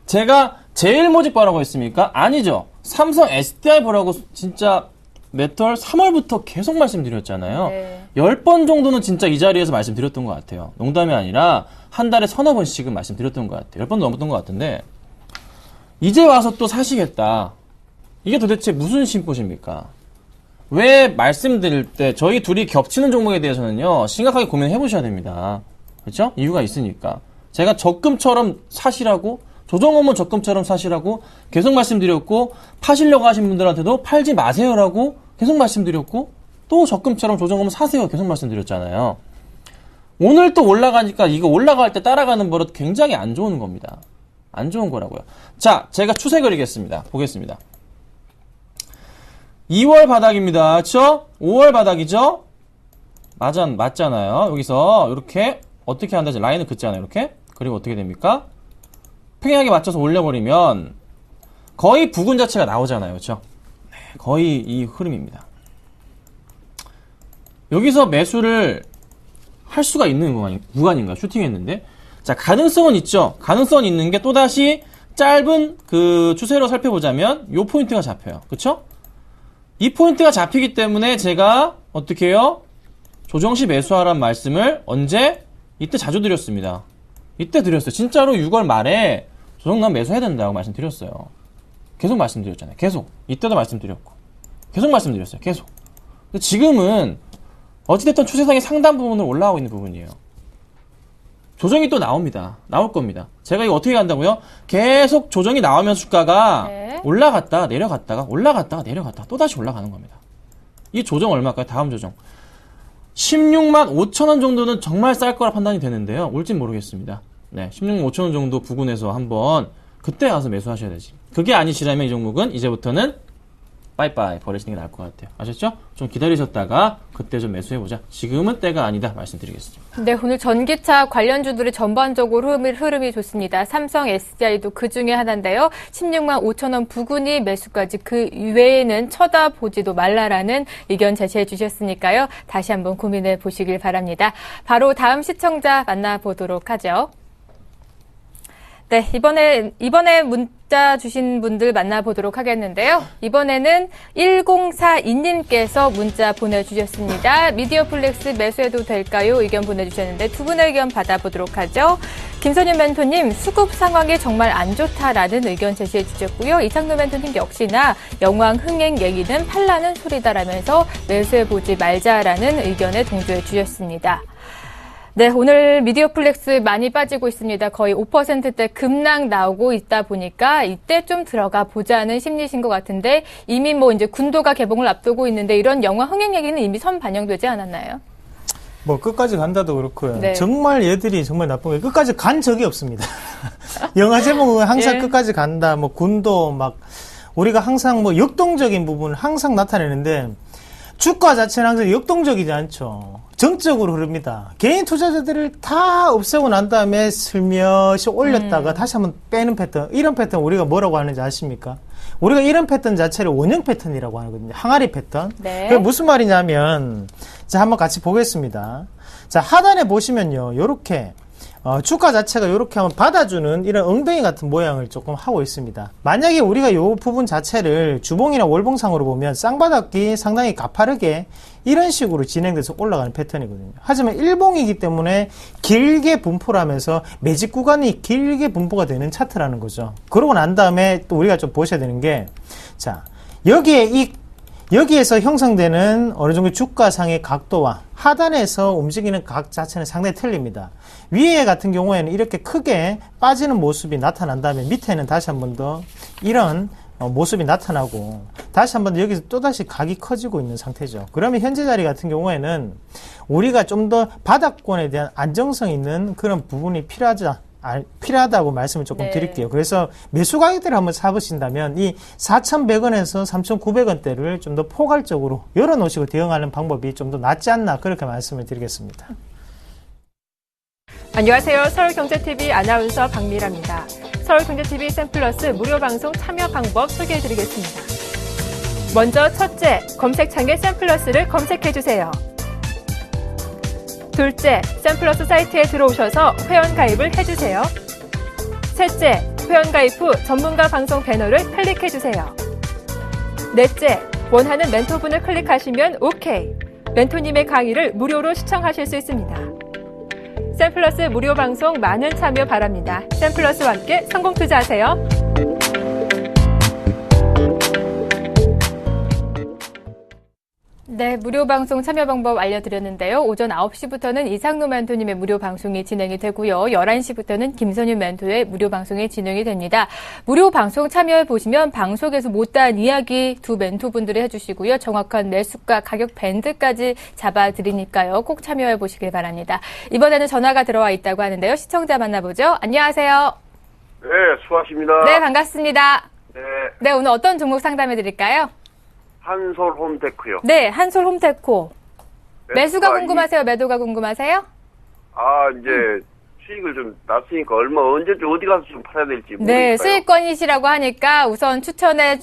제가 제일 모집 보라고 했습니까? 아니죠. 삼성 SDI 보라고 진짜 몇 월 3월부터 계속 말씀드렸잖아요. 네. 10번 정도는 진짜 이 자리에서 말씀드렸던 것 같아요. 농담이 아니라 한 달에 서너 번씩은 말씀드렸던 것 같아요. 10번 넘었던 것 같은데 이제 와서 또 사시겠다. 이게 도대체 무슨 심보십니까? 왜 말씀드릴 때 저희 둘이 겹치는 종목에 대해서는요, 심각하게 고민해 보셔야 됩니다. 그렇죠? 이유가 있으니까. 제가 적금처럼 사시라고, 조정호면 적금처럼 사시라고 계속 말씀드렸고, 파시려고 하신 분들한테도 팔지 마세요라고 계속 말씀드렸고, 또 적금처럼 조정호면 사세요 계속 말씀드렸잖아요. 오늘 또 올라가니까 이거 올라갈 때 따라가는 버릇 굉장히 안 좋은 겁니다. 안 좋은 거라고요. 자, 제가 추세 그리겠습니다. 보겠습니다. 2월 바닥입니다. 그쵸? 5월 바닥이죠? 맞잖아요. 여기서 이렇게 어떻게 한다지 라인을 긋잖아요. 이렇게. 그리고 어떻게 됩니까? 평행하게 맞춰서 올려버리면 거의 부근 자체가 나오잖아요. 그렇죠? 네, 거의 이 흐름입니다. 여기서 매수를 할 수가 있는 구간인가요? 슈팅했는데. 자, 가능성은 있죠. 가능성은 있는 게 또다시 짧은 그 추세로 살펴보자면 요 포인트가 잡혀요. 그쵸? 이 포인트가 잡히기 때문에 제가 어떻게 해요? 조정시 매수하라는 말씀을 언제? 이때 자주 드렸습니다. 이때 드렸어요. 진짜로 6월 말에 조정남 매수해야 된다고 말씀드렸어요. 계속 말씀드렸잖아요. 계속. 이때도 말씀드렸고. 계속 말씀드렸어요. 계속. 근데 지금은 어찌됐든 추세상의 상당 부분을 올라가고 있는 부분이에요. 조정이 또 나옵니다. 나올 겁니다. 제가 이거 어떻게 간다고요? 계속 조정이 나오면서 주가가 네. 올라갔다가 내려갔다가 올라갔다가 내려갔다가 또다시 올라가는 겁니다. 이 조정 얼마일까요? 다음 조정. 16만 5천 원 정도는 정말 쌀 거라 판단이 되는데요. 올진 모르겠습니다. 네, 16만 5천 원 정도 부근에서 한번 그때 가서 매수하셔야 되지. 그게 아니시라면 이 종목은 이제부터는 빠이빠이 버리시는 게 나을 것 같아요. 아셨죠? 좀 기다리셨다가 그때 좀 매수해보자. 지금은 때가 아니다 말씀드리겠습니다. 네, 오늘 전기차 관련주들이 전반적으로 흐름이 좋습니다. 삼성, SDI도 그 중에 하나인데요. 16만 5천 원 부근이 매수까지 그 외에는 쳐다보지도 말라라는 의견 제시해 주셨으니까요. 다시 한번 고민해 보시길 바랍니다. 바로 다음 시청자 만나보도록 하죠. 네, 이번에 문자 주신 분들 만나보도록 하겠는데요. 이번에는 1042님께서 문자 보내주셨습니다. 미디어플렉스 매수해도 될까요? 의견 보내주셨는데 두 분의 의견 받아보도록 하죠. 김선윤 멘토님, 수급 상황이 정말 안 좋다라는 의견 제시해 주셨고요. 이창노 멘토님 역시나 영왕 흥행 얘기는 팔라는 소리다라면서 매수해보지 말자라는 의견에 동조해 주셨습니다. 네, 오늘 미디어플렉스 많이 빠지고 있습니다. 거의 5%대 급락 나오고 있다 보니까 이때 좀 들어가 보자는 심리신 것 같은데 이미 뭐 이제 군도가 개봉을 앞두고 있는데 이런 영화 흥행 얘기는 이미 선 반영되지 않았나요? 뭐 끝까지 간다도 그렇고요. 네. 정말 얘들이 정말 나쁜 게 끝까지 간 적이 없습니다. 영화 제목은 항상 예. 끝까지 간다. 뭐 군도 막 우리가 항상 뭐 역동적인 부분을 항상 나타내는데 주가 자체는 항상 역동적이지 않죠. 정적으로 흐릅니다. 개인 투자자들을 다 없애고 난 다음에 슬며시 올렸다가 다시 한번 빼는 패턴. 이런 패턴 우리가 뭐라고 하는지 아십니까? 우리가 이런 패턴 자체를 원형 패턴이라고 하거든요. 항아리 패턴. 네. 그게 무슨 말이냐면 자, 한번 같이 보겠습니다. 자, 하단에 보시면요. 요렇게 주가 자체가 이렇게 한번 받아주는 이런 엉덩이 같은 모양을 조금 하고 있습니다. 만약에 우리가 이 부분 자체를 주봉이나 월봉상으로 보면 쌍바닥이 상당히 가파르게 이런 식으로 진행돼서 올라가는 패턴이거든요. 하지만 일봉이기 때문에 길게 분포를 하면서 매집 구간이 길게 분포가 되는 차트라는 거죠. 그러고 난 다음에 또 우리가 좀 보셔야 되는 게 자, 여기에서 형성되는 어느 정도 주가상의 각도와 하단에서 움직이는 각 자체는 상당히 틀립니다. 위에 같은 경우에는 이렇게 크게 빠지는 모습이 나타난 다음에 밑에는 다시 한 번 더 이런 모습이 나타나고 다시 한 번 더 여기서 또다시 각이 커지고 있는 상태죠. 그러면 현재 자리 같은 경우에는 우리가 좀 더 바닥권에 대한 안정성 있는 그런 부분이 필요하다고 말씀을 조금 네. 드릴게요. 그래서 매수 가격대를 한번 잡으신다면 이 4,100원에서 3,900원대를 좀 더 포괄적으로 열어놓으시고 대응하는 방법이 좀 더 낫지 않나 그렇게 말씀을 드리겠습니다. 안녕하세요. 서울경제TV 아나운서 박미라입니다. 서울경제TV 샘플러스 무료 방송 참여 방법 소개해드리겠습니다. 먼저 첫째, 검색창에 샘플러스를 검색해주세요. 둘째, 샘플러스 사이트에 들어오셔서 회원 가입을 해주세요. 셋째, 회원 가입 후 전문가 방송 배너를 클릭해주세요. 넷째, 원하는 멘토분을 클릭하시면 OK. 멘토님의 강의를 무료로 시청하실 수 있습니다. 샘플러스 무료 방송 많은 참여 바랍니다. 샘플러스와 함께 성공 투자하세요. 네, 무료 방송 참여 방법 알려드렸는데요. 오전 9시부터는 이상노 멘토님의 무료 방송이 진행이 되고요. 11시부터는 김선윤 멘토의 무료 방송이 진행이 됩니다. 무료 방송 참여해보시면 방송에서 못다한 이야기 두 멘토분들이 해주시고요. 정확한 매수가, 가격 밴드까지 잡아드리니까요. 꼭 참여해보시길 바랍니다. 이번에는 전화가 들어와 있다고 하는데요. 시청자 만나보죠. 안녕하세요. 네, 수고하십니다. 네, 반갑습니다. 네, 네, 오늘 어떤 종목 상담해드릴까요? 한솔 홈테크요. 네, 한솔 홈테코. 매수가 매수가 궁금하세요? 매도가 궁금하세요? 이제 수익을 좀 났으니까 언제쯤 어디 가서 좀 팔아야 될지 모르겠어요. 네, 수익권이시라고 하니까 우선 추천에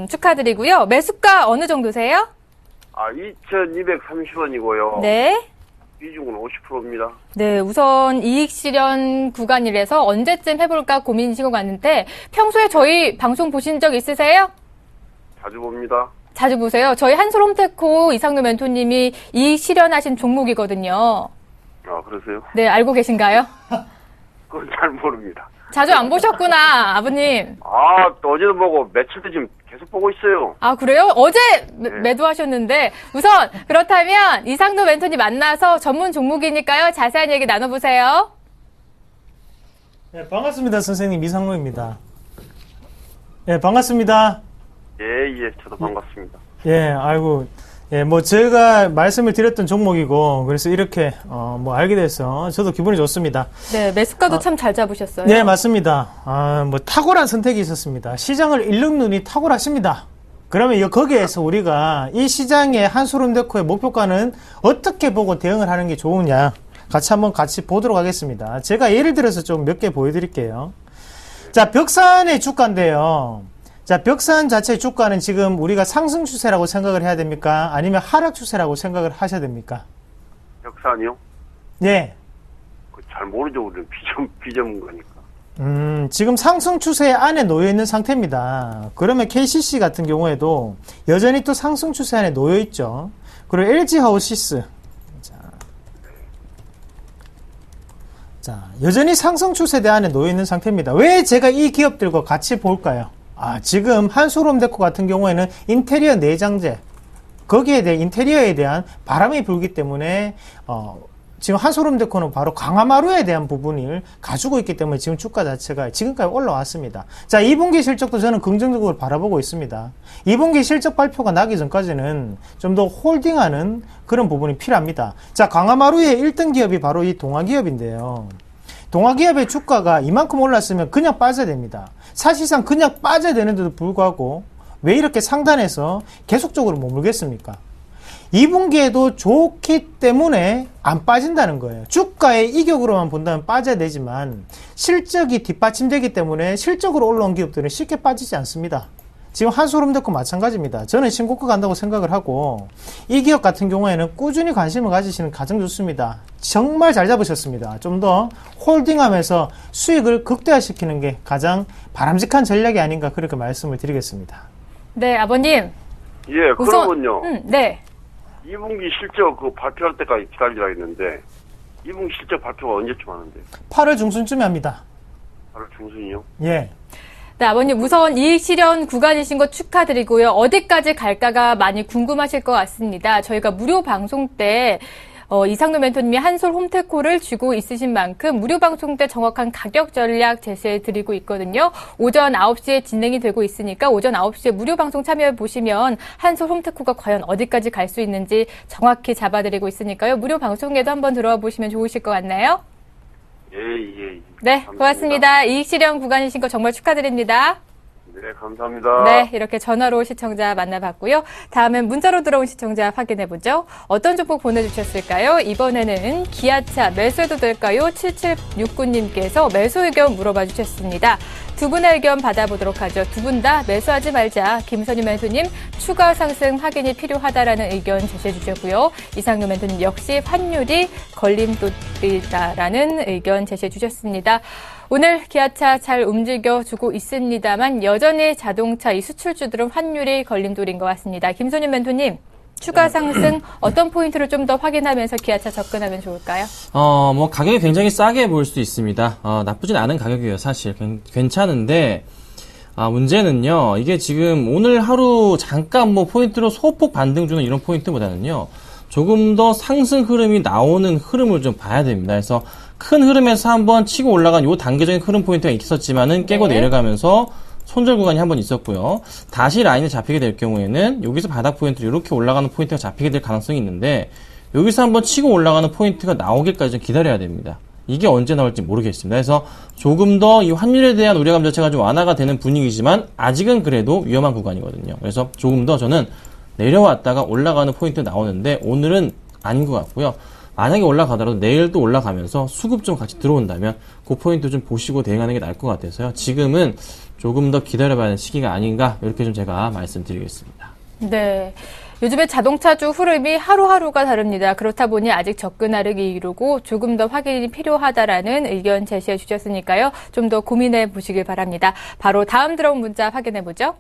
축하드리고요. 매수가 어느 정도세요? 2,230원이고요. 네. 비중은 50%입니다. 네, 우선 이익 실현 구간이라서 언제쯤 해볼까 고민이신 것 같은데 평소에 저희 방송 보신 적 있으세요? 자주 봅니다. 자주 보세요. 저희 한솔 홈테코 이상노 멘토님이 이익 실현하신 종목이거든요. 그러세요? 네, 알고 계신가요? 그건 잘 모릅니다. 자주 안 보셨구나, 아버님. 또 어제도 보고 며칠째 지금 계속 보고 있어요. 아, 그래요? 어제 네. 매도하셨는데 우선 그렇다면 이상노 멘토님 만나서 전문 종목이니까요. 자세한 얘기 나눠보세요. 네, 반갑습니다. 선생님 이상로입니다. 네, 반갑습니다. 예, 저도 반갑습니다. 예, 아이고, 예, 뭐 제가 말씀을 드렸던 종목이고 그래서 이렇게 알게 돼서 저도 기분이 좋습니다. 네, 매수가도 참 잘 잡으셨어요. 네, 맞습니다. 탁월한 선택이 있었습니다. 시장을 읽는 눈이 탁월하십니다. 그러면 거기에서 우리가 이 시장의 한솔홈테코의 목표가는 어떻게 보고 대응을 하는 게 좋으냐 같이 보도록 하겠습니다. 제가 예를 들어서 좀 몇 개 보여드릴게요. 자, 벽산의 주가인데요. 자, 벽산 자체의 주가는 지금 우리가 상승 추세라고 생각을 해야 됩니까? 아니면 하락 추세라고 생각을 하셔야 됩니까? 벽산이요? 예. 잘 모르죠. 우리는 비전문가니까. 지금 상승 추세 안에 놓여 있는 상태입니다. 그러면 KCC 같은 경우에도 여전히 또 상승 추세 안에 놓여 있죠. 그리고 LG 하우시스. 자, 여전히 상승 추세대 안에 놓여 있는 상태입니다. 왜 제가 이 기업들과 같이 볼까요? 지금 한솔홈테코 같은 경우에는 인테리어 내장재, 거기에 대해 인테리어에 대한 바람이 불기 때문에 지금 한솔홈테코는 바로 강화마루에 대한 부분을 가지고 있기 때문에 지금 주가 자체가 지금까지 올라왔습니다. 자, 2분기 실적도 저는 긍정적으로 바라보고 있습니다. 2분기 실적 발표가 나기 전까지는 좀 더 홀딩하는 그런 부분이 필요합니다. 자, 강화마루의 1등 기업이 바로 이 동아기업인데요. 동아기업의 주가가 이만큼 올랐으면 그냥 빠져야 됩니다. 사실상 그냥 빠져야 되는데도 불구하고 왜 이렇게 상단에서 계속적으로 머물겠습니까? 2분기에도 좋기 때문에 안 빠진다는 거예요. 주가의 이격으로만 본다면 빠져야 되지만 실적이 뒷받침되기 때문에 실적으로 올라온 기업들은 쉽게 빠지지 않습니다. 지금 한솔홈테코 마찬가지입니다. 저는 신고가 간다고 생각을 하고 이 기업 같은 경우에는 꾸준히 관심을 가지시는 가장 좋습니다. 정말 잘 잡으셨습니다. 좀 더 홀딩하면서 수익을 극대화시키는 게 가장 바람직한 전략이 아닌가 그렇게 말씀을 드리겠습니다. 네, 아버님. 예, 그러면요. 네. 2분기 실적 발표할 때까지 기다리라 했는데 2분기 실적 발표가 언제쯤 하는데? 8월 중순쯤에 합니다. 8월 중순이요? 예. 네, 아버님 우선 이익 실현 구간이신 거 축하드리고요. 어디까지 갈까가 많이 궁금하실 것 같습니다. 저희가 무료 방송 때 이상노 멘토님이 한솔 홈테코를 쥐고 있으신 만큼 무료 방송 때 정확한 가격 전략 제시해 드리고 있거든요. 오전 9시에 진행이 되고 있으니까 오전 9시에 무료 방송 참여해 보시면 한솔 홈테코가 과연 어디까지 갈 수 있는지 정확히 잡아드리고 있으니까요. 무료 방송에도 한번 들어와 보시면 좋으실 것 같나요? 예. 네, 감사합니다. 고맙습니다. 이익 실현 구간이신 거 정말 축하드립니다. 네, 감사합니다. 네, 이렇게 전화로 시청자 만나봤고요. 다음엔 문자로 들어온 시청자 확인해보죠. 어떤 정보 보내주셨을까요? 이번에는 기아차 매수해도 될까요? 7769님께서 매수 의견 물어봐 주셨습니다. 두 분의 의견 받아보도록 하죠. 두 분 다 매수하지 말자. 김선희 멘토님 추가 상승 확인이 필요하다라는 의견 제시해 주셨고요. 이상노 멘토님 역시 환율이 걸림돌이다라는 의견 제시해 주셨습니다. 오늘 기아차 잘 움직여주고 있습니다만 여전히 자동차 이 수출주들은 환율이 걸림돌인 것 같습니다. 김선희 멘토님, 추가 상승 어떤 포인트를 좀 더 확인하면서 기아차 접근하면 좋을까요? 가격이 굉장히 싸게 보일 수 있습니다. 나쁘진 않은 가격이에요, 사실. 괜찮은데, 문제는요, 이게 지금 오늘 하루 잠깐 뭐 포인트로 소폭 반등 주는 이런 포인트보다는요, 조금 더 상승 흐름이 나오는 흐름을 좀 봐야 됩니다. 그래서 큰 흐름에서 한번 치고 올라간 요 단계적인 흐름 포인트가 있었지만은 깨고 내려가면서 손절 구간이 한번 있었고요. 다시 라인을 잡히게 될 경우에는 여기서 바닥 포인트로 이렇게 올라가는 포인트가 잡히게 될 가능성이 있는데 여기서 한번 치고 올라가는 포인트가 나오기까지 좀 기다려야 됩니다. 이게 언제 나올지 모르겠습니다. 그래서 조금 더 이 환율에 대한 우려감 자체가 좀 완화가 되는 분위기지만 아직은 그래도 위험한 구간이거든요. 그래서 조금 더 저는 내려왔다가 올라가는 포인트 나오는데 오늘은 아닌 것 같고요. 만약에 올라가더라도 내일 또 올라가면서 수급 좀 같이 들어온다면 그 포인트 좀 보시고 대응하는 게 나을 것 같아서요. 지금은 조금 더 기다려봐야 하는 시기가 아닌가 이렇게 좀 제가 말씀드리겠습니다. 네. 요즘에 자동차주 흐름이 하루하루가 다릅니다. 그렇다 보니 아직 접근하기 이르고 조금 더 확인이 필요하다라는 의견 제시해 주셨으니까요. 좀 더 고민해 보시길 바랍니다. 바로 다음 들어온 문자 확인해 보죠.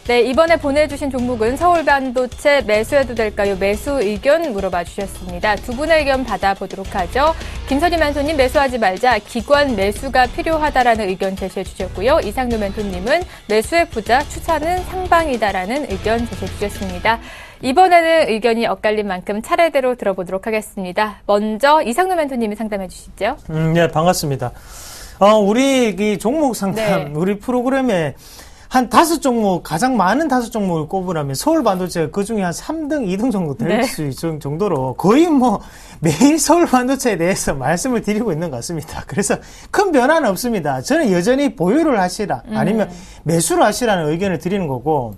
네, 이번에 보내주신 종목은 서울반도체 매수해도 될까요? 매수 의견 물어봐 주셨습니다. 두 분의 의견 받아보도록 하죠. 김선희 멘토님 매수하지 말자. 기관 매수가 필요하다라는 의견 제시해 주셨고요. 이상루 멘토님은 매수해보자. 추천은 상방이다라는 의견 제시해 주셨습니다. 이번에는 의견이 엇갈린 만큼 차례대로 들어보도록 하겠습니다. 먼저 이상루 멘토님이 상담해 주시죠. 네, 반갑습니다. 우리 이 종목 상담, 우리 프로그램에 한 5종목, 가장 많은 5종목을 꼽으라면 서울 반도체가 그 중에 한 3등, 2등 정도 될 수 있을 정도로 거의 뭐 매일 서울 반도체에 대해서 말씀을 드리고 있는 것 같습니다. 그래서 큰 변화는 없습니다. 저는 여전히 보유를 하시라, 아니면 매수를 하시라는 의견을 드리는 거고,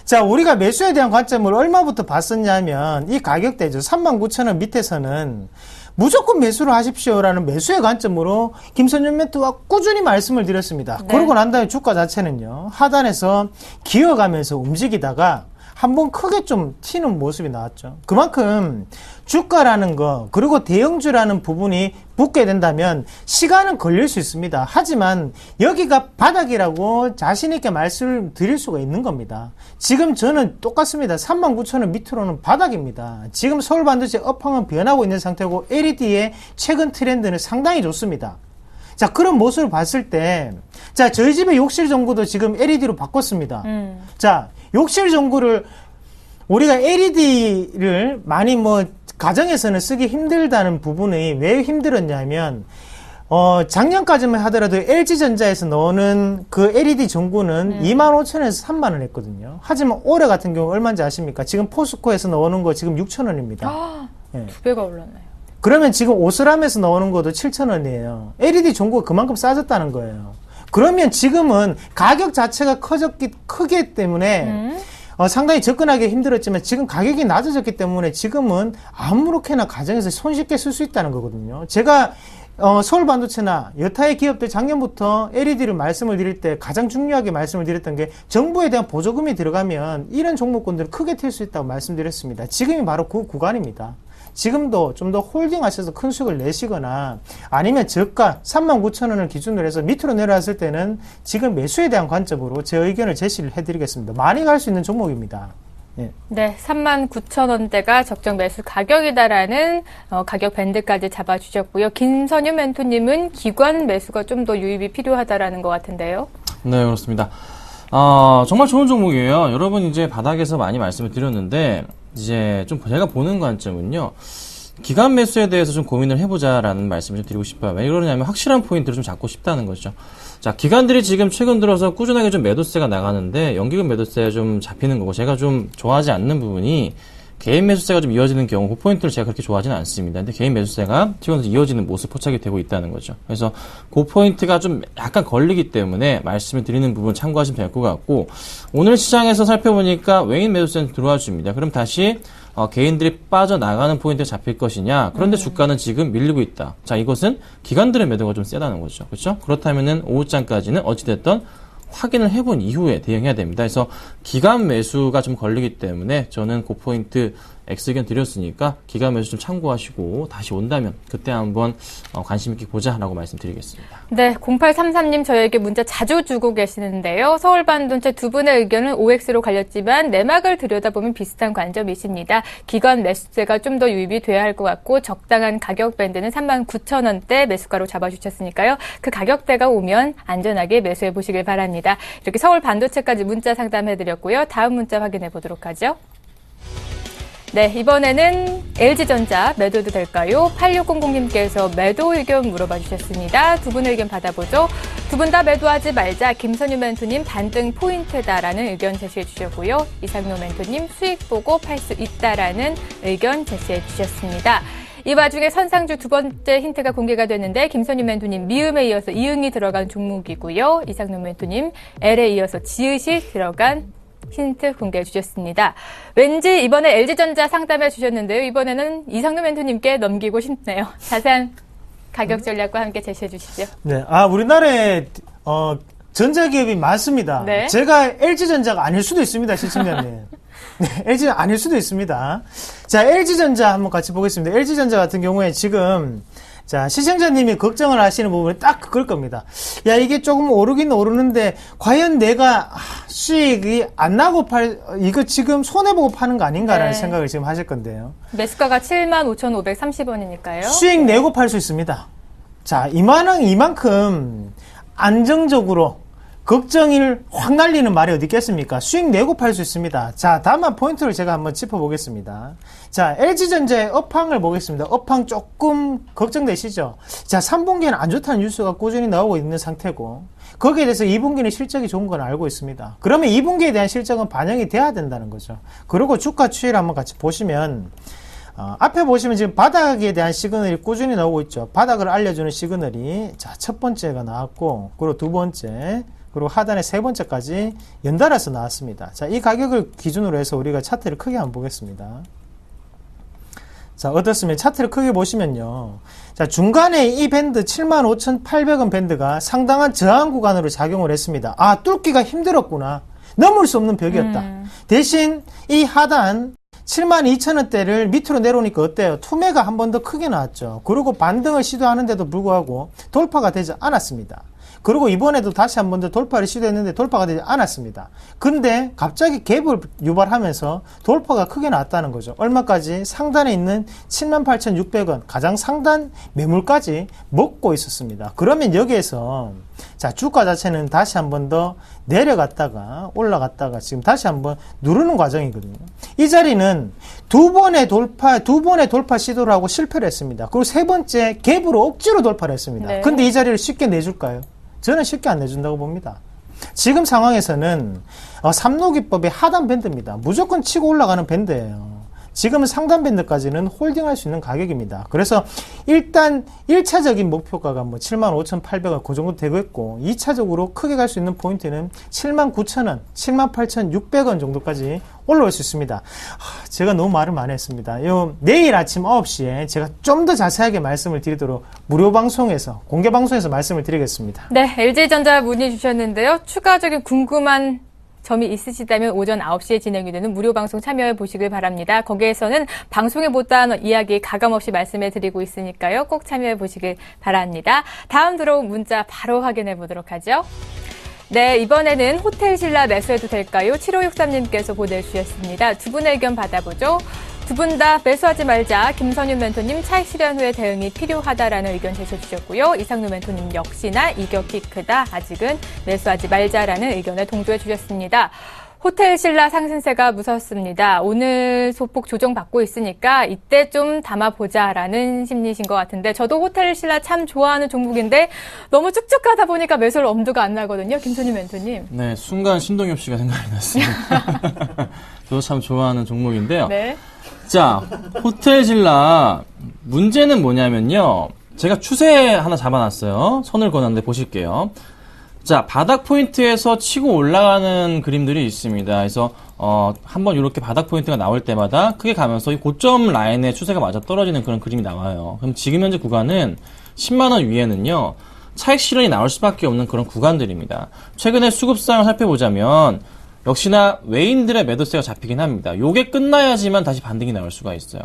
자, 우리가 매수에 대한 관점을 얼마부터 봤었냐면 이 가격대죠. 39,000원 밑에서는 무조건 매수를 하십시오라는 매수의 관점으로 김선영 멘토가 꾸준히 말씀을 드렸습니다. 그러고 난 다음에 주가 자체는요, 하단에서 기어가면서 움직이다가 한번 크게 좀 튀는 모습이 나왔죠. 그만큼 주가라는 거, 그리고 대형주라는 부분이 붙게 된다면 시간은 걸릴 수 있습니다. 하지만 여기가 바닥이라고 자신있게 말씀을 드릴 수가 있는 겁니다. 지금 저는 똑같습니다. 39,000원 밑으로는 바닥입니다. 지금 서울 반도체 업황은 변하고 있는 상태고 LED의 최근 트렌드는 상당히 좋습니다. 자, 그런 모습을 봤을 때, 자, 저희 집의 욕실 전구도 지금 LED로 바꿨습니다. 자, 욕실 전구를 우리가 LED를 많이 뭐 가정에서는 쓰기 힘들다는 부분이 왜 힘들었냐면 작년까지만 하더라도 LG전자에서 나오는 그 LED 전구는 25,000원에서 3만원 했거든요. 하지만 올해 같은 경우 얼마인지 아십니까? 지금 포스코에서 나오는 거 지금 6,000원입니다. 네. 2배가 올랐나요? 그러면 지금 오스람에서 나오는 것도 7,000원이에요. LED 전구가 그만큼 싸졌다는 거예요. 그러면 지금은 가격 자체가 크기 때문에 상당히 접근하기 힘들었지만 지금 가격이 낮아졌기 때문에 지금은 아무렇게나 가정에서 손쉽게 쓸 수 있다는 거거든요. 제가 서울 반도체나 여타의 기업들 작년부터 LED를 말씀을 드릴 때 가장 중요하게 말씀을 드렸던 게 정부에 대한 보조금이 들어가면 이런 종목군들은 크게 튈 수 있다고 말씀드렸습니다. 지금이 바로 그 구간입니다. 지금도 좀 더 홀딩 하셔서 큰 수익을 내시거나 아니면 저가 39,000원을 기준으로 해서 밑으로 내려왔을 때는 지금 매수에 대한 관점으로 제 의견을 제시를 해드리겠습니다. 많이 갈 수 있는 종목입니다. 예. 네, 39,000원대가 적정 매수 가격이다라는 가격 밴드까지 잡아주셨고요. 김선유 멘토님은 기관 매수가 좀 더 유입이 필요하다라는 것 같은데요. 네, 그렇습니다. 정말 좋은 종목이에요. 여러분 이제 바닥에서 많이 말씀을 드렸는데 이제 좀 제가 보는 관점은요. 기관 매수에 대해서 좀 고민을 해보자라는 말씀을 좀 드리고 싶어요. 왜 그러냐면 확실한 포인트를 좀 잡고 싶다는 거죠. 자, 기관들이 지금 최근 들어서 꾸준하게 좀 매도세가 나가는데 연기금 매도세가 좀 잡히는 거고 제가 좀 좋아하지 않는 부분이 개인 매수세가 좀 이어지는 경우 그 포인트를 제가 그렇게 좋아하지는 않습니다. 근데 개인 매수세가 최근 이어지는 모습 포착이 되고 있다는 거죠. 그래서 그 포인트가 좀 약간 걸리기 때문에 말씀을 드리는 부분 참고하시면 될 것 같고 오늘 시장에서 살펴보니까 외인 매수세는 들어와 줍니다. 그럼 다시 개인들이 빠져나가는 포인트가 잡힐 것이냐. 그런데 주가는 지금 밀리고 있다. 자, 이것은 기관들의 매도가 좀 세다는 거죠. 그렇죠? 그렇다면은 오후장까지는 어찌됐든 확인을 해본 이후에 대응해야 됩니다. 그래서 기관 매수가 좀 걸리기 때문에 저는 그 포인트 X 의견 드렸으니까 기간 매수 좀 참고하시고 다시 온다면 그때 한번 관심 있게 보자라고 말씀드리겠습니다. 네, 0833님 저에게 문자 자주 주고 계시는데요. 서울 반도체 두 분의 의견은 OX로 갈렸지만 내막을 들여다보면 비슷한 관점이십니다. 기관 매수세가 좀 더 유입이 돼야 할 것 같고 적당한 가격 밴드는 39,000원대 매수가로 잡아주셨으니까요. 그 가격대가 오면 안전하게 매수해 보시길 바랍니다. 이렇게 서울 반도체까지 문자 상담해드렸고요. 다음 문자 확인해 보도록 하죠. 네, 이번에는 LG전자 매도도 될까요? 8600님께서 매도 의견 물어봐 주셨습니다. 두 분의 의견 받아보죠. 두 분 다 매도하지 말자. 김선유 멘토님 반등 포인트다라는 의견 제시해 주셨고요. 이상노 멘토님 수익 보고 팔 수 있다라는 의견 제시해 주셨습니다. 이 와중에 선상주 두 번째 힌트가 공개가 됐는데 김선유 멘토님 미음에 이어서 이응이 들어간 종목이고요. 이상노 멘토님 L에 이어서 지읒이 들어간 힌트 공개해 주셨습니다. 왠지 이번에 LG전자 상담해 주셨는데요. 이번에는 이상노 멘토님께 넘기고 싶네요. 자세한 가격 전략과 함께 제시해 주시죠. 네, 우리나라에 전자기업이 많습니다. 네. 제가 LG전자가 아닐 수도 있습니다, 시청자님. 네, LG는 아닐 수도 있습니다. 자, LG전자 한번 같이 보겠습니다. LG전자 같은 경우에 지금 자, 시청자님이 걱정을 하시는 부분이 딱 그걸 겁니다. 야, 이게 조금 오르긴 오르는데, 과연 내가 수익이 안 나고 이거 지금 손해보고 파는 거 아닌가라는 네. 생각을 지금 하실 건데요. 매수가가 75,530원이니까요. 수익 내고 팔 수 있습니다. 자, 이만큼 안정적으로 걱정을 확 날리는 말이 어디 있겠습니까? 수익 내고 팔 수 있습니다. 자, 다만 포인트를 제가 한번 짚어보겠습니다. 자, LG전자의 업황을 보겠습니다. 업황 조금 걱정되시죠? 자, 3분기에는 안 좋다는 뉴스가 꾸준히 나오고 있는 상태고 거기에 대해서 2분기는 실적이 좋은 건 알고 있습니다. 그러면 2분기에 대한 실적은 반영이 돼야 된다는 거죠. 그리고 주가 추이를 한번 같이 보시면 앞에 보시면 지금 바닥에 대한 시그널이 꾸준히 나오고 있죠. 바닥을 알려주는 시그널이 자, 첫 번째가 나왔고 그리고 두 번째 그리고 하단에 세 번째까지 연달아서 나왔습니다. 자, 이 가격을 기준으로 해서 우리가 차트를 크게 한번 보겠습니다. 자, 어떻습니까? 차트를 크게 보시면요. 자, 중간에 이 밴드 75,800원 밴드가 상당한 저항 구간으로 작용을 했습니다. 뚫기가 힘들었구나. 넘을 수 없는 벽이었다. 대신 이 하단 72,000원대를 밑으로 내려오니까 어때요? 투매가 한 번 더 크게 나왔죠. 그리고 반등을 시도하는데도 불구하고 돌파가 되지 않았습니다. 그리고 이번에도 다시 한 번 더 돌파를 시도했는데 돌파가 되지 않았습니다. 근데 갑자기 갭을 유발하면서 돌파가 크게 나왔다는 거죠. 얼마까지? 상단에 있는 78,600원 가장 상단 매물까지 먹고 있었습니다. 그러면 여기에서 자, 주가 자체는 다시 한 번 더 내려갔다가 올라갔다가 지금 다시 한번 누르는 과정이거든요. 이 자리는 두 번의 돌파 시도를 하고 실패를 했습니다. 그리고 세 번째 갭으로 억지로 돌파를 했습니다. 네. 근데 이 자리를 쉽게 내줄까요? 저는 쉽게 안 내준다고 봅니다. 지금 상황에서는 삼노기법의 하단 밴드입니다. 무조건 치고 올라가는 밴드예요. 지금은 상단 밴드까지는 홀딩할 수 있는 가격입니다. 그래서 일단 1차적인 목표가가 75,800원 그 정도 되고 있고 2차적으로 크게 갈 수 있는 포인트는 79,000원, 78,600원 정도까지 올라올 수 있습니다. 제가 너무 말을 많이 했습니다. 내일 아침 9시에 제가 좀 더 자세하게 말씀을 드리도록 무료 방송에서 공개 방송에서 말씀을 드리겠습니다. 네, LG전자 문의 주셨는데요. 추가적인 궁금한 점이 있으시다면 오전 9시에 진행이 되는 무료 방송 참여해 보시길 바랍니다. 거기에서는 방송에 못다한 이야기 가감없이 말씀해 드리고 있으니까요. 꼭 참여해 보시길 바랍니다. 다음 들어온 문자 바로 확인해 보도록 하죠. 네, 이번에는 호텔 신라 매수해도 될까요? 7563님께서 보내주셨습니다. 두 분의 의견 받아보죠. 두 분 다 매수하지 말자. 김선윤 멘토님 차익 실현 후에 대응이 필요하다라는 의견 제시해 주셨고요. 이상노 멘토님 역시나 이격이 크다. 아직은 매수하지 말자라는 의견에 동조해 주셨습니다. 호텔 신라 상승세가 무섭습니다. 오늘 소폭 조정받고 있으니까 이때 좀 담아보자라는 심리신 것 같은데 저도 호텔 신라 참 좋아하는 종목인데 너무 쭉쭉하다 보니까 매수할 엄두가 안 나거든요. 김선윤 멘토님. 네, 순간 신동엽 씨가 생각이 났습니다. 저도 참 좋아하는 종목인데요. 네. 자, 호텔 신라 문제는 뭐냐면요. 제가 추세 하나 잡아놨어요. 선을 그었는데 보실게요. 자, 바닥 포인트에서 치고 올라가는 그림들이 있습니다. 그래서 한번 이렇게 바닥 포인트가 나올 때마다 크게 가면서 이 고점 라인에 추세가 맞아 떨어지는 그런 그림이 나와요. 그럼 지금 현재 구간은 10만 원 위에는요. 차익 실현이 나올 수밖에 없는 그런 구간들입니다. 최근에 수급상을 살펴보자면 역시나 외인들의 매도세가 잡히긴 합니다. 요게 끝나야지만 다시 반등이 나올 수가 있어요.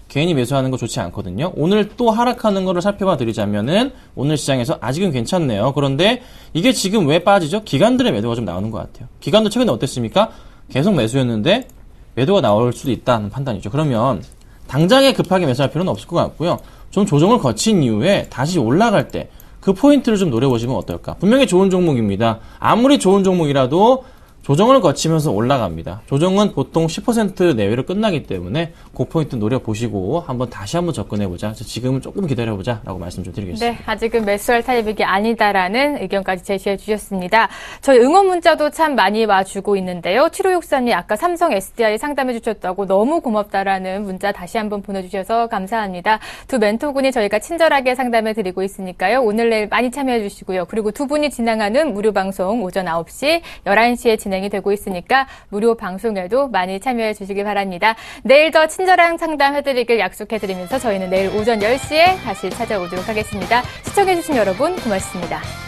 개인이 매수하는 거 좋지 않거든요. 오늘 또 하락하는 거를 살펴봐 드리자면은 오늘 시장에서 아직은 괜찮네요. 그런데 이게 지금 왜 빠지죠? 기관들의 매도가 좀 나오는 것 같아요. 기관도 최근에 어땠습니까? 계속 매수였는데 매도가 나올 수도 있다는 판단이죠. 그러면 당장에 급하게 매수할 필요는 없을 것 같고요. 좀 조정을 거친 이후에 다시 올라갈 때 그 포인트를 좀 노려보시면 어떨까? 분명히 좋은 종목입니다. 아무리 좋은 종목이라도 조정을 거치면서 올라갑니다. 조정은 보통 10% 내외로 끝나기 때문에 그 포인트 노려보시고 다시 한번 접근해보자. 지금은 조금 기다려보자 라고 말씀 좀 드리겠습니다. 네, 아직은 매수할 타입이 아니다라는 의견까지 제시해 주셨습니다. 저희 응원 문자도 참 많이 와주고 있는데요. 7564님 아까 삼성 SDI 상담해 주셨다고 너무 고맙다라는 문자 다시 한번 보내주셔서 감사합니다. 두 멘토군이 저희가 친절하게 상담해 드리고 있으니까요. 오늘 내일 많이 참여해 주시고요. 그리고 두 분이 진행하는 무료 방송 오전 9시, 11시에 진행이 되고 있으니까 무료 방송에도 많이 참여해 주시기 바랍니다. 내일 더 친절한 상담 해드리길 약속해드리면서 저희는 내일 오전 10시에 다시 찾아오도록 하겠습니다. 시청해주신 여러분 고맙습니다.